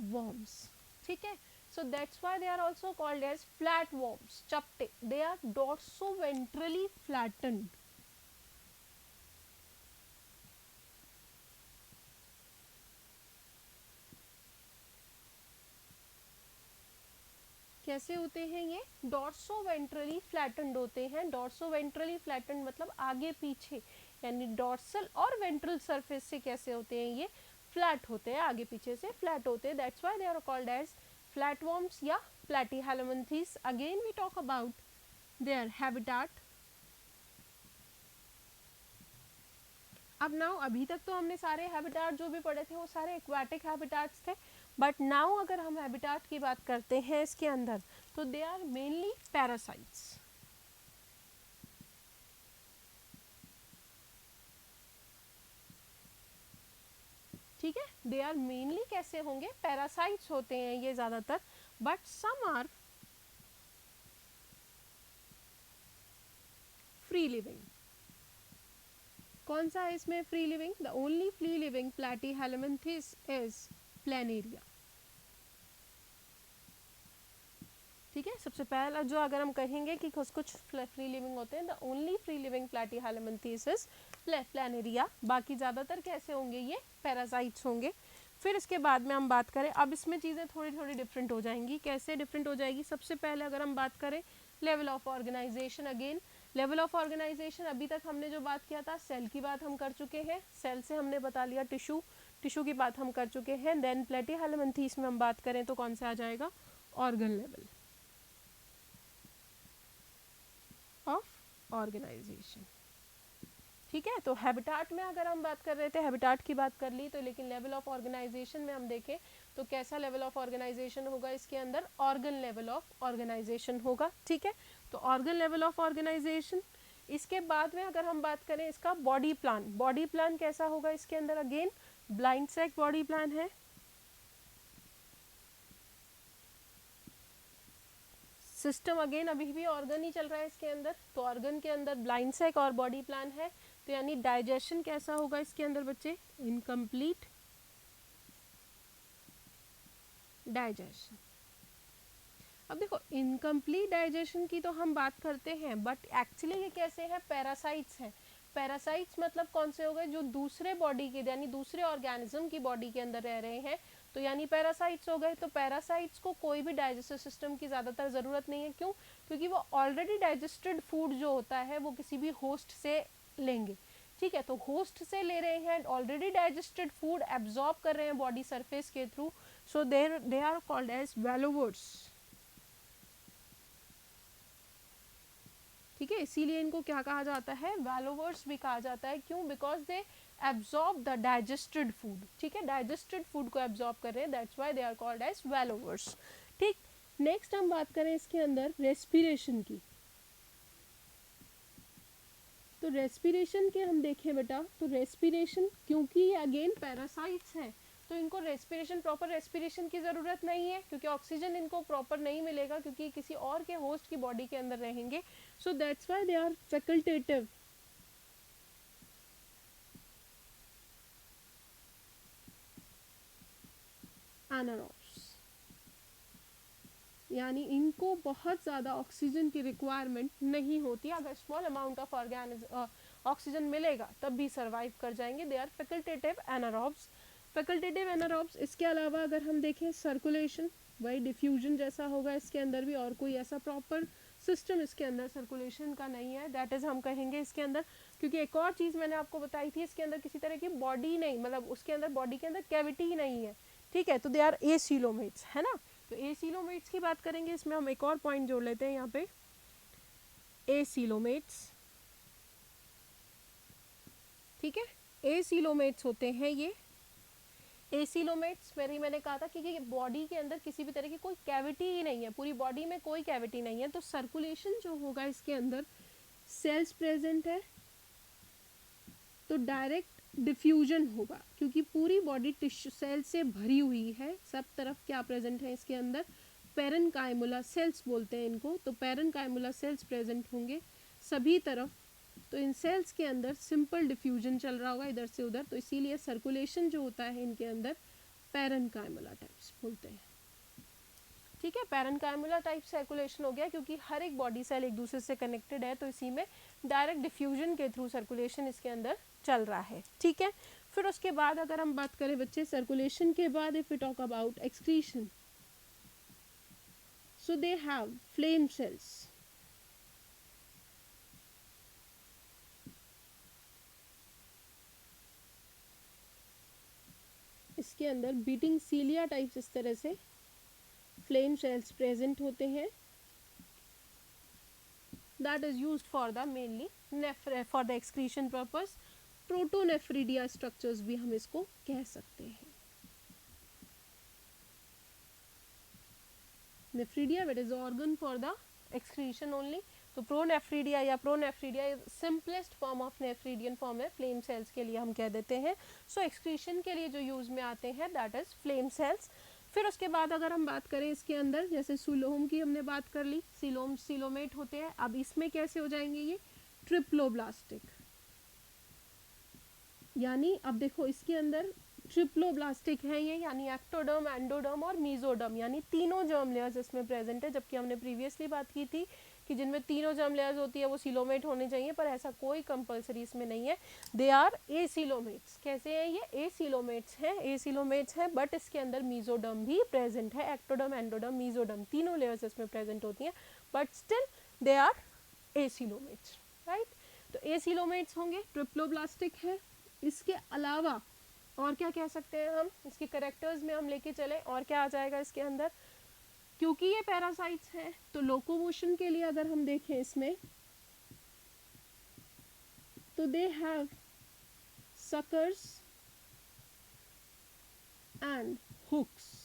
[SPEAKER 1] worms, ठीक है। so that's why they are also called as flat worms, चपटे। they are dorsoventrally flattened, कैसे होते हैं ये? डॉर्सोवेंट्रली फ्लैटेंड होते हैं। डॉर्सोवेंट्रली फ्लैटेंड मतलब आगे पीछे, यानी डॉर्सल और वेंट्रल सरफेस से कैसे होते हैं ये? फ्लैट होते हैं, आगे पीछे से फ्लैट होते हैं। That's why they are called as flatworms या Platyhelminthes. Again we talk about their habitat. अब नाउ, अभी तक तो हमने सारे हैबिटेट जो भी पढ़े थे वो सारे एक्वाटिक हैबिटेट्स थे, बट नाउ अगर हम हैबिटेट की बात करते हैं इसके अंदर, तो दे आर मेनली पैरासाइट्स, ठीक है। दे आर मेनली कैसे होंगे? पैरासाइट्स होते हैं ये ज्यादातर, but some are free living. कौन सा है इसमें free living? The only free living Platyhelminthes is Planaria, ठीक है। सबसे पहला जो अगर हम कहेंगे कि कुछ कुछ फ्री लिविंग होते हैं, the only free living Platyhelminthes is Planaria. बाकी ज्यादातर कैसे होंगे? ये पैरासाइट्स होंगे। फिर इसके बाद में हम बात करें, अब इसमें चीज़ें थोड़ी थोड़ी डिफरेंट हो जाएंगी। कैसे डिफरेंट हो जाएगी? सबसे पहले अगर हम बात करें level of organization, again level of organization, अभी तक हमने जो बात किया था सेल की बात हम कर चुके हैं, सेल से हमने बता लिया टिश्यू, टिश्यू की बात हम कर चुके हैं। देन प्लैटीहेलमिंथीस में हम बात करें तो कौन सा आ जाएगा? ऑर्गन लेवल ऑफ ऑर्गेनाइजेशन, ठीक है। तो हैबिटेट में अगर हम बात कर रहे थे, हैबिटेट की बात कर ली, तो लेकिन लेवल ऑफ ऑर्गेनाइजेशन में हम देखें तो कैसा लेवल ऑफ ऑर्गेनाइजेशन होगा इसके अंदर? ऑर्गन लेवल ऑफ ऑर्गेनाइजेशन होगा, ठीक है। तो ऑर्गन लेवल ऑफ ऑर्गेनाइजेशन। इसके बाद में अगर हम बात करें इसका बॉडी प्लान, बॉडी प्लान कैसा होगा इसके अंदर? Again blind sac body plan है, सिस्टम अगेन अभी भी ऑर्गन ही चल रहा है इसके अंदर, तो ऑर्गन के अंदर ब्लाइंड सैक और बॉडी प्लान है। तो यानी डाइजेशन कैसा होगा इसके अंदर बच्चे? Incomplete digestion. अब देखो, इनकम्प्लीट डाइजेशन की तो हम बात करते हैं, बट एक्चुअली ये कैसे है? पैरासाइट्स हैं। पैरासाइट्स मतलब कौन से हो गए? जो दूसरे बॉडी के, यानी दूसरे ऑर्गेनिज्म की बॉडी के अंदर रह रहे हैं, तो यानी पैरासाइट्स हो गए। तो पैरासाइट्स को कोई भी डाइजेस्टिव सिस्टम की ज़्यादातर ज़रूरत नहीं है। क्यों? क्योंकि वो ऑलरेडी डाइजेस्टेड फूड जो होता है वो किसी भी होस्ट से लेंगे, ठीक है। तो होस्ट से ले रहे हैं, ऑलरेडी डाइजेस्टेड फूड एब्जॉर्ब कर रहे हैं बॉडी सरफेस के through, so they are called as wallowers, ठीक है। इसीलिए इनको क्या कहा जाता है? वैलोवर्स भी कहा जाता है। क्यों? Because they absorb the digested food, ठीक है। डाइजेस्टेड फूड को एब्जॉर्ब कर रहे हैं, that's why they are called as wallowers, ठीक। नेक्स्ट हम बात करें इसके अंदर रेस्पिरेशन की, तो रेस्पिरेशन के हम देखें बेटा, तो रेस्पिरेशन, क्योंकि ये अगेन पैरासाइट्स हैं, तो इनको रेस्पिरेशन, प्रॉपर रेस्पिरेशन की ज़रूरत नहीं है, क्योंकि ऑक्सीजन इनको प्रॉपर नहीं मिलेगा, क्योंकि किसी और के होस्ट की बॉडी के अंदर रहेंगे। So that's why they are facultative, anaerobes, यानी इनको बहुत ज़्यादा ऑक्सीजन की रिक्वायरमेंट नहीं होती, अगर स्मॉल अमाउंट ऑफ ऑक्सीजन मिलेगा तब भी सर्वाइव कर जाएंगे। They are facultative anaerobes. Facultative anaerobes, इसके अलावा अगर हम देखें सर्कुलेशन, वही डिफ्यूजन जैसा होगा इसके अंदर भी, और कोई ऐसा प्रॉपर सिस्टम इसके अंदर सर्कुलेशन का नहीं है, दैट इज हम कहेंगे इसके अंदर। क्योंकि एक और चीज़ मैंने आपको बताई थी, इसके अंदर किसी तरह की बॉडी नहीं, मतलब उसके अंदर बॉडी के अंदर कैविटी नहीं है, ठीक है, तो दे आर एसीलोमेट्स, है ना। तो एसीलोमेट्स की बात करेंगे, इसमें हम एक और पॉइंट जोड़ लेते हैं यहाँ पे, एसीलोमेट्स, ठीक है। एसीलोमेट्स होते हैं ये, एसीलोमेट्स मैंने कहा था कि बॉडी के अंदर किसी भी तरह की कोई कैविटी ही नहीं है, पूरी बॉडी में कोई कैविटी नहीं है, तो सर्कुलेशन जो होगा इसके अंदर, सेल्स प्रेजेंट है तो डायरेक्ट डिफ्यूजन होगा, क्योंकि पूरी बॉडी टिश्यू सेल से भरी हुई है, सब तरफ क्या प्रेजेंट है इसके अंदर, पेरेन्काइमुला सेल्स बोलते हैं इनको, तो पेरेन्काइमुला सेल्स प्रेजेंट होंगे सभी तरफ, तो इन सेल्स के अंदर सिंपल डिफ्यूजन चल रहा होगा इधर से उधर, तो इसीलिए सर्कुलेशन जो होता है इनके अंदर पेरेन्काइमुला टाइप्स बोलते हैं, ठीक है। पेरेन्काइमुला टाइप सर्कुलेशन हो गया, क्योंकि हर एक बॉडी सेल एक दूसरे से कनेक्टेड है, तो इसी में डायरेक्ट डिफ्यूजन के थ्रू सर्कुलेशन इसके अंदर चल रहा है, ठीक है। फिर उसके बाद अगर हम बात करें बच्चे सर्कुलेशन के बाद, if we talk about excretion, so they have flame cells, इसके अंदर बीटिंग सीलिया टाइप्स इस तरह से फ्लेम सेल्स प्रेजेंट होते हैं, that is used for the mainly for the excretion purpose, protonephridia structures भी हम इसको कह सकते हैं। Nephridia it is organ for the excretion only, तो प्रोनेफ्रिडिया या प्रोनेफ्रिडिया सिंपलेस्ट फॉर्म ऑफ नेफ्रिडियन फॉर्म है, फ्लेम सेल्स के लिए हम कह देते हैं। सो एक्सक्रीशन के लिए जो यूज में आते हैं दैट इज फ्लेम सेल्स। फिर उसके बाद अगर हम बात करें इसके अंदर, जैसे सुलोम की हमने बात कर ली, सिलोम सिलोमेट होते हैं, अब इसमें कैसे हो जाएंगे ये ट्रिप्लोब्लास्टिक, यानी अब देखो इसके अंदर ट्रिप्लोब्लास्टिक है ये, यानी एक्टोडर्म, एंडोडर्म और मीजोडर्म, यानी तीनों जर्म लेयर्स इसमें प्रेजेंट है, जबकि हमने प्रीवियसली बात की थी कि जिनमें तीनों जर्म लेयर्स होती है वो सिलोमेट होने चाहिए, पर ऐसा कोई कंपलसरी इसमें नहीं है, दे आर एसिलोमेट्स। कैसे हैं ये, एसिलोमेट्स हैं, एसिलोमेट्स हैं, बट इसके अंदर मीजोडर्म भी प्रेजेंट है, एक्टोडर्म, एंडोडर्म, मीजोडर्म तीनों लेयर्स इसमें प्रेजेंट होती हैं, but still they are acoelomates, right. तो एसिलोमेट्स होंगे, ट्रिप्लोब्लास्टिक है। इसके अलावा और क्या कह सकते हैं हम, इसके करेक्टर्स में हम लेके चले, और क्या आ जाएगा इसके अंदर, क्योंकि ये पैरासाइट्स हैं तो लोकोमोशन के लिए अगर हम देखें इसमें, तो they have suckers and hooks,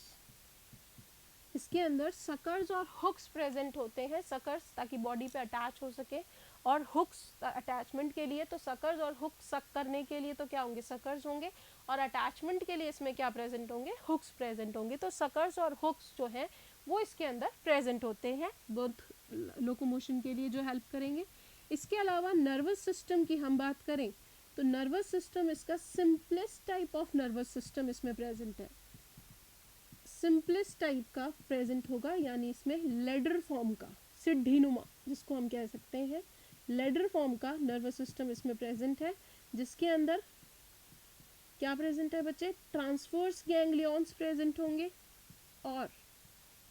[SPEAKER 1] इसके अंदर सकर्स और हुक्स प्रेजेंट होते हैं, सकर्स ताकि बॉडी पे अटैच हो सके, और हुक्स अटैचमेंट के लिए, तो सकर्स और हुक सक करने के लिए तो क्या होंगे, सकर्स होंगे, और अटैचमेंट के लिए इसमें क्या प्रेजेंट होंगे, हुक्स प्रेजेंट होंगे, तो सकर्स और हुक्स जो है वो इसके अंदर प्रेजेंट होते हैं, बोथ लोकोमोशन के लिए जो हेल्प करेंगे। इसके अलावा नर्वस सिस्टम की हम बात करें, तो नर्वस सिस्टम इसका simplest type of nervous system इसमें प्रेजेंट है, सिंपलेस्ट टाइप का प्रेजेंट होगा, यानी इसमें लेडर फॉर्म का, सिड्ढीनुमा जिसको हम कह सकते हैं, लेडर फॉर्म का नर्वस सिस्टम इसमें प्रेजेंट है, जिसके अंदर क्या प्रेजेंट है बच्चे, ट्रांसवर्स गैंग्लियंस प्रेजेंट होंगे, और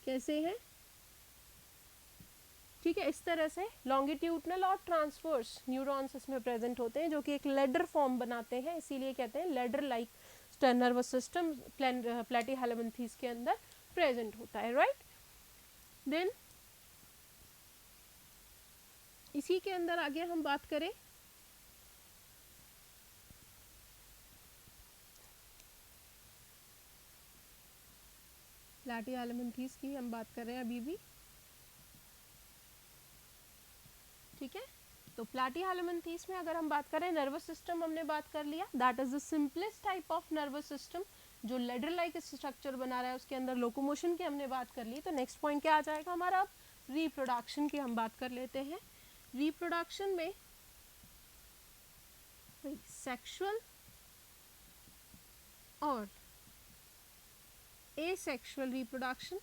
[SPEAKER 1] कैसे हैं, ठीक है, इस तरह से लॉन्गिट्यूडनल और ट्रांसवर्स न्यूरॉन्स इसमें प्रेजेंट होते हैं, जो कि एक लेडर फॉर्म बनाते हैं, इसीलिए कहते हैं लेडर लाइक नर्वस सिस्टम प्लैटीहेलमिन्थेस के अंदर प्रेजेंट होता है, राइट। देन इसी के अंदर आगे हम बात करें, प्लैटीहेलमिन्थेस की हम बात कर रहे हैं अभी भी, ठीक है। तो प्लैटीहेलमिन्थेस में अगर हम बात करें, नर्वस सिस्टम हमने बात कर लिया, that is the simplest type of nervous system जो लेडर लाइक स्ट्रक्चर बना रहा है, उसके अंदर लोकोमोशन की हमने बात कर ली। तो नेक्स्ट पॉइंट क्या आ जाएगा हमारा, अब रिप्रोडक्शन की हम बात कर लेते हैं। रिप्रोडक्शन में सेक्सुअल और एसेक्सुअल रिप्रोडक्शन,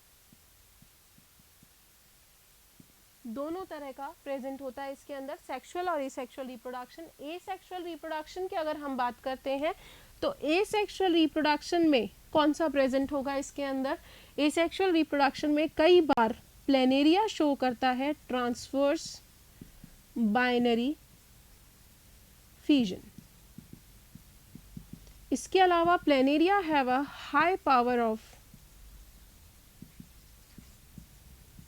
[SPEAKER 1] दोनों तरह का प्रेजेंट होता है इसके अंदर, सेक्सुअल और एसेक्सुअल रिप्रोडक्शन। एसेक्सुअल रिप्रोडक्शन की अगर हम बात करते हैं तो एसेक्सुअल रिप्रोडक्शन में कौन सा प्रेजेंट होगा इसके अंदर? एसेक्सुअल रिप्रोडक्शन में कई बार प्लेनेरिया शो करता है ट्रांसवर्स बाइनरी फिजन। इसके अलावा planaria have a high power of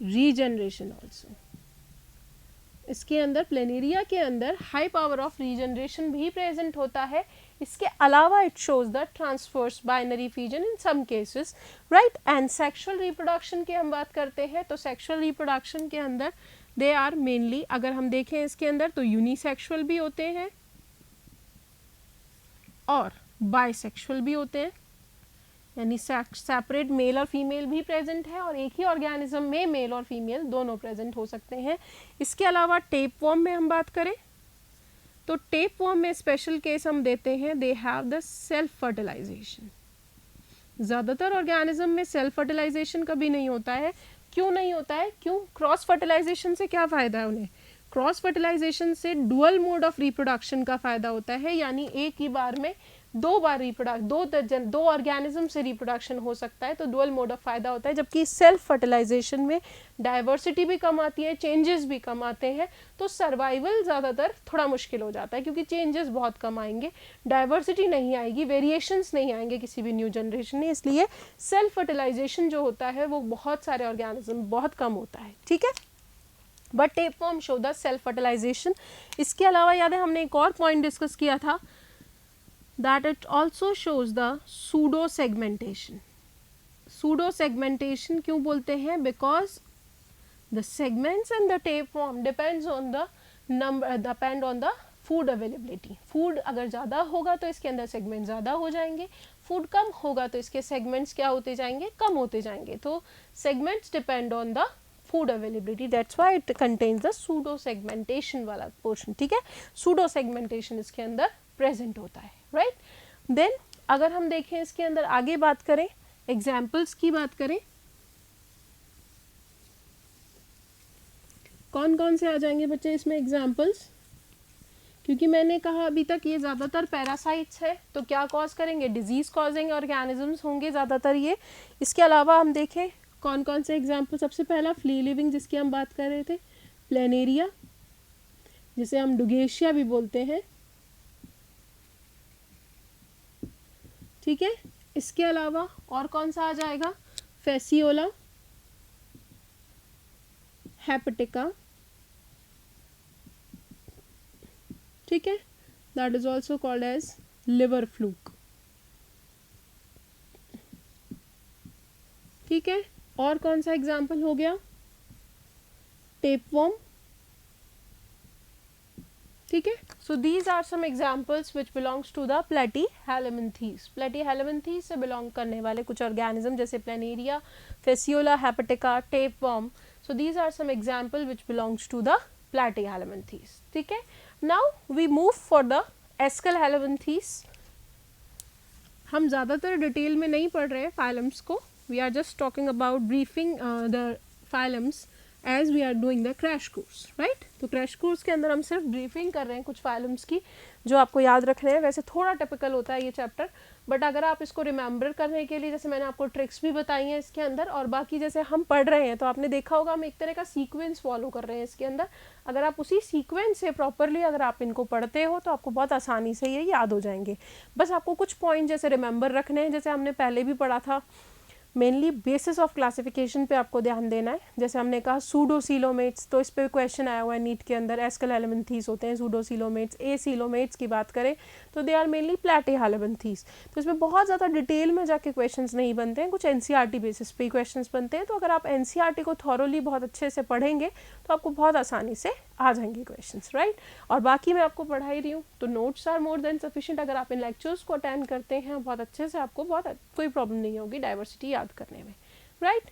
[SPEAKER 1] regeneration also. इसके अंदर प्लेनेरिया के अंदर हाई पावर ऑफ रीजनरेशन भी प्रेजेंट होता है। इसके अलावा it shows the transverse binary fission in some cases, right. And sexual reproduction की हम बात करते हैं तो सेक्सुअल रिप्रोडक्शन के अंदर दे आर मेनली, अगर हम देखें इसके अंदर तो यूनिसेक्सुअल भी होते हैं और बाइसेक्सुअल भी होते हैं, यानी सेपरेट मेल और फीमेल भी प्रेजेंट है और एक ही ऑर्गेनिज्म में मेल और फीमेल दोनों प्रेजेंट हो सकते हैं। इसके अलावा टेपवर्म में हम बात करें तो टेपवर्म में स्पेशल केस हम देते हैं, they have the self fertilization. ज़्यादातर ऑर्गेनिज्म में सेल्फ फर्टिलाइजेशन कभी नहीं होता है। क्यों नहीं होता है? क्यों? क्रॉस फर्टिलाइजेशन से क्या फ़ायदा है उन्हें? क्रॉस फर्टिलाइजेशन से डुअल मोड ऑफ रिप्रोडक्शन का फ़ायदा होता है, यानी एक ही बार में दो बार दो ऑर्गेनिज्म से रिप्रोडक्शन हो सकता है, तो डुअल मोड ऑफ फायदा होता है। जबकि सेल्फ फर्टिलाइजेशन में डाइवर्सिटी भी कम आती है, चेंजेस भी कम आते हैं, तो सर्वाइवल ज़्यादातर थोड़ा मुश्किल हो जाता है क्योंकि चेंजेस बहुत कम आएंगे, डाइवर्सिटी नहीं आएगी, वेरिएशंस नहीं आएंगे किसी भी न्यू जनरेशन में। इसलिए सेल्फ फर्टिलाइजेशन जो होता है वो बहुत सारे ऑर्गेनिज्म बहुत कम होता है, ठीक है। But tapeworm show the self fertilization. इसके अलावा याद है हमने एक और पॉइंट डिस्कस किया था, that it also shows the pseudo segmentation. Pseudo segmentation क्यों बोलते हैं? Because the segments in the tapeworm depend on the food availability. Food अगर ज़्यादा होगा तो इसके अंदर सेगमेंट ज़्यादा हो जाएंगे, फूड कम होगा तो इसके सेगमेंट्स क्या होते जाएंगे? कम होते जाएंगे। तो segments depend on the food availability, that's why it contains the pseudo segmentation वाला पोर्शन, ठीक है। सूडो सेगमेंटेशन इसके अंदर प्रेजेंट होता है, राइट। देन अगर हम देखें इसके अंदर आगे बात करें, एग्जाम्पल्स की बात करें, कौन कौन से आ जाएंगे बच्चे इसमें एग्जाम्पल्स? क्योंकि मैंने कहा अभी तक ये ज़्यादातर पैरासाइट्स है, तो क्या कॉज करेंगे? डिजीज कॉजिंग ऑर्गेनिजम्स होंगे ज़्यादातर ये। इसके अलावा हम देखें कौन कौन से एग्जाम्पल। सबसे पहला फ्री लिविंग जिसकी हम बात कर रहे थे, प्लेनेरिया जिसे हम डुगेशिया भी बोलते हैं, ठीक है। इसके अलावा और कौन सा आ जाएगा? फेसियोला, हेपेटिका, ठीक है, that is also called as liver fluke, ठीक है। और कौन सा एग्जाम्पल हो गया? टेपवर्म, ठीक है। So these are some examples which belongs to the Platyhelminthes. Platyhelminthes से बिलोंग करने वाले कुछ ऑर्गेनिज्म जैसे Planaria, Fasciola, hepatica, tapeworm, so these are some example which belongs to the Platyhelminthes, ठीक है। Now we move for the Aschelminthes. हम ज़्यादातर detail में नहीं पढ़ रहे हैं फाइलम्स को, we are just talking about briefing the phylums as we are doing the crash course, right. तो क्रैश कोर्स के अंदर हम सिर्फ ब्रीफिंग कर रहे हैं कुछ फाइलम्स की जो आपको याद रखने हैं। वैसे थोड़ा टिपिकल होता है ये चैप्टर, बट अगर आप इसको रिमेंबर करने के लिए, जैसे मैंने आपको ट्रिक्स भी बताई हैं इसके अंदर, और बाकी जैसे हम पढ़ रहे हैं तो आपने देखा होगा हम एक तरह का सीक्वेंस फॉलो कर रहे हैं इसके अंदर। अगर आप उसी सीक्वेंस से प्रॉपरली अगर आप इनको पढ़ते हो तो आपको बहुत आसानी से ये याद हो जाएंगे। बस आपको कुछ पॉइंट जैसे रिमेंबर रखने हैं, जैसे हमने पहले भी पढ़ा था, मेनली बेसिस ऑफ क्लासिफिकेशन पे आपको ध्यान देना है। जैसे हमने कहा सूडोसीलोमेट्स, तो इस पे क्वेश्चन आया हुआ है नीट के अंदर, एस्केलहेलमिन्थीज होते हैं सूडोसीलोमेट्स। एसीलोमेट्स की बात करें तो दे आर मेनली प्लेटीहेलमिन्थीज। तो इसमें बहुत ज़्यादा डिटेल में जाके क्वेश्चंस नहीं बनते हैं, कुछ एनसीईआरटी बेसिस पे क्वेश्चंस बनते हैं। तो अगर आप एनसीईआरटी को थॉरोली बहुत अच्छे से पढ़ेंगे तो आपको बहुत आसानी से आ जाएंगे क्वेश्चंस, राइट। और बाकी मैं आपको पढ़ा ही रही हूँ, तो notes are more than sufficient. अगर आप इन लेक्चर्स को अटेंड करते हैं बहुत अच्छे से, आपको बहुत कोई प्रॉब्लम नहीं होगी डाइवर्सिटी याद करने में, राइट।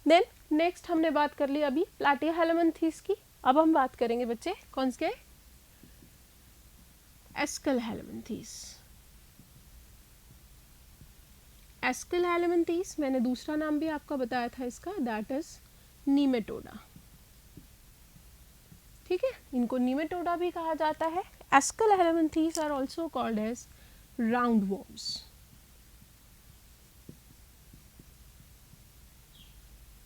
[SPEAKER 1] देन नेक्स्ट हमने बात कर ली अभी प्लेटीहेलमिन्थीज की। अब हम बात करेंगे बच्चे कौन से? एस्केलहेलमिन्थीज। एस्कल हेलमिंथीज, मैंने दूसरा नाम भी आपका बताया था इसका, दैट इज नीमेटोडा। ठीक है, इनको नीमेटोडा भी कहा जाता है। Aschelminthes are also called as round worms.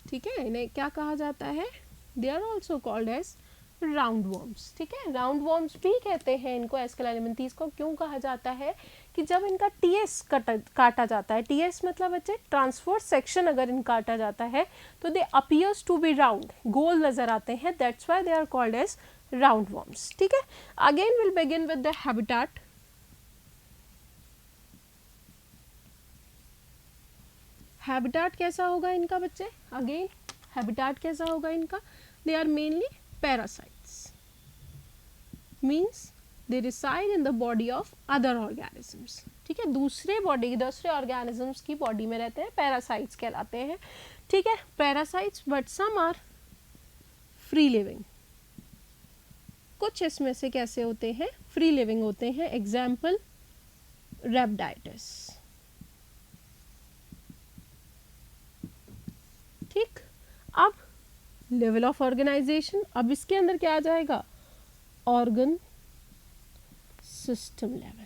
[SPEAKER 1] ठीक है, इन्हें क्या कहा जाता है, they are also called as round worms. ठीक है, राउंड वॉर्म्स भी कहते हैं इनको, एस्कल हेलमिंथीज को। क्यों कहा जाता है कि जब इनका टीएस काटा जाता है, टीएस मतलब बच्चे ट्रांसवर्स सेक्शन अगर इनका काटा जाता है तो they appears to be round, गोल नजर आते हैं, that's why they are called as round worms. ठीक है, again will begin with the habitat. Habitat कैसा होगा इनका बच्चे, अगेन हैबिटेट कैसा होगा इनका, they are mainly parasites, means they reside in the body of other organisms। ठीक है, दूसरे ऑर्गेनिजम्स की बॉडी में रहते हैं, पैरासाइट्स कहलाते हैं। ठीक है, parasites, but some are free living. कुछ इसमें से कैसे होते हैं, फ्री लिविंग होते हैं। एग्जाम्पल रेप्टाइटिस। ठीक, अब लेवल ऑफ ऑर्गेनाइजेशन, अब इसके अंदर क्या आ जाएगा, ऑर्गन सिस्टम लेवल।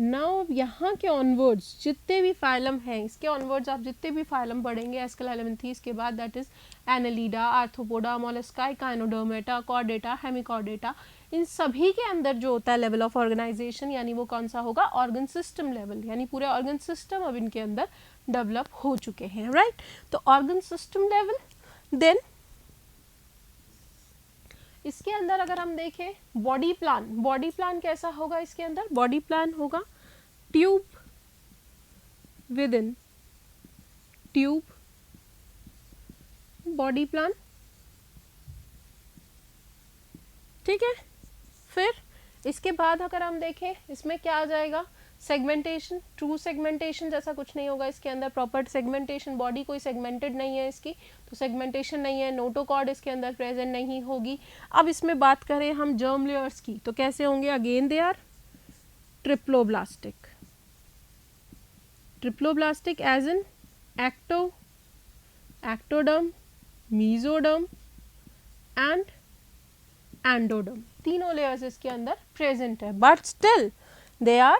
[SPEAKER 1] नाउ यहाँ के ऑनवर्ड्स जितने भी फाइलम हैं, इसके ऑनवर्ड्स आप जितने भी फाइलम पढ़ेंगे एस्कल हेलमिंथीज के बाद, that is Annelida, Arthropoda, Mollusca, Echinodermata, Chordata, Hemichordata, इन सभी के अंदर जो होता है लेवल ऑफ ऑर्गेनाइजेशन, यानी वो कौन सा होगा, ऑर्गन सिस्टम लेवल, यानी पूरे ऑर्गन सिस्टम अब इनके अंदर डेवलप हो चुके हैं। राइट, तो ऑर्गन सिस्टम लेवल। देन इसके अंदर अगर हम देखें बॉडी प्लान, बॉडी प्लान कैसा होगा इसके अंदर, बॉडी प्लान होगा tube with in tube, body plan. ठीक है, फिर इसके बाद अगर हम देखें इसमें क्या आ जाएगा, सेगमेंटेशन। ट्रू सेगमेंटेशन जैसा कुछ नहीं होगा इसके अंदर, प्रॉपर सेगमेंटेशन, बॉडी कोई सेगमेंटेड नहीं है इसकी, तो सेगमेंटेशन नहीं है। नोटोकॉर्ड इसके अंदर प्रेजेंट नहीं होगी। अब इसमें बात करें हम जर्म लेयर्स की, तो कैसे होंगे, again they are triploblastic. Triploblastic as in ecto, ectoderm, mesoderm and endoderm, तीनों लेयर्स इसके अंदर प्रेजेंट है। बट स्टिल दे आर,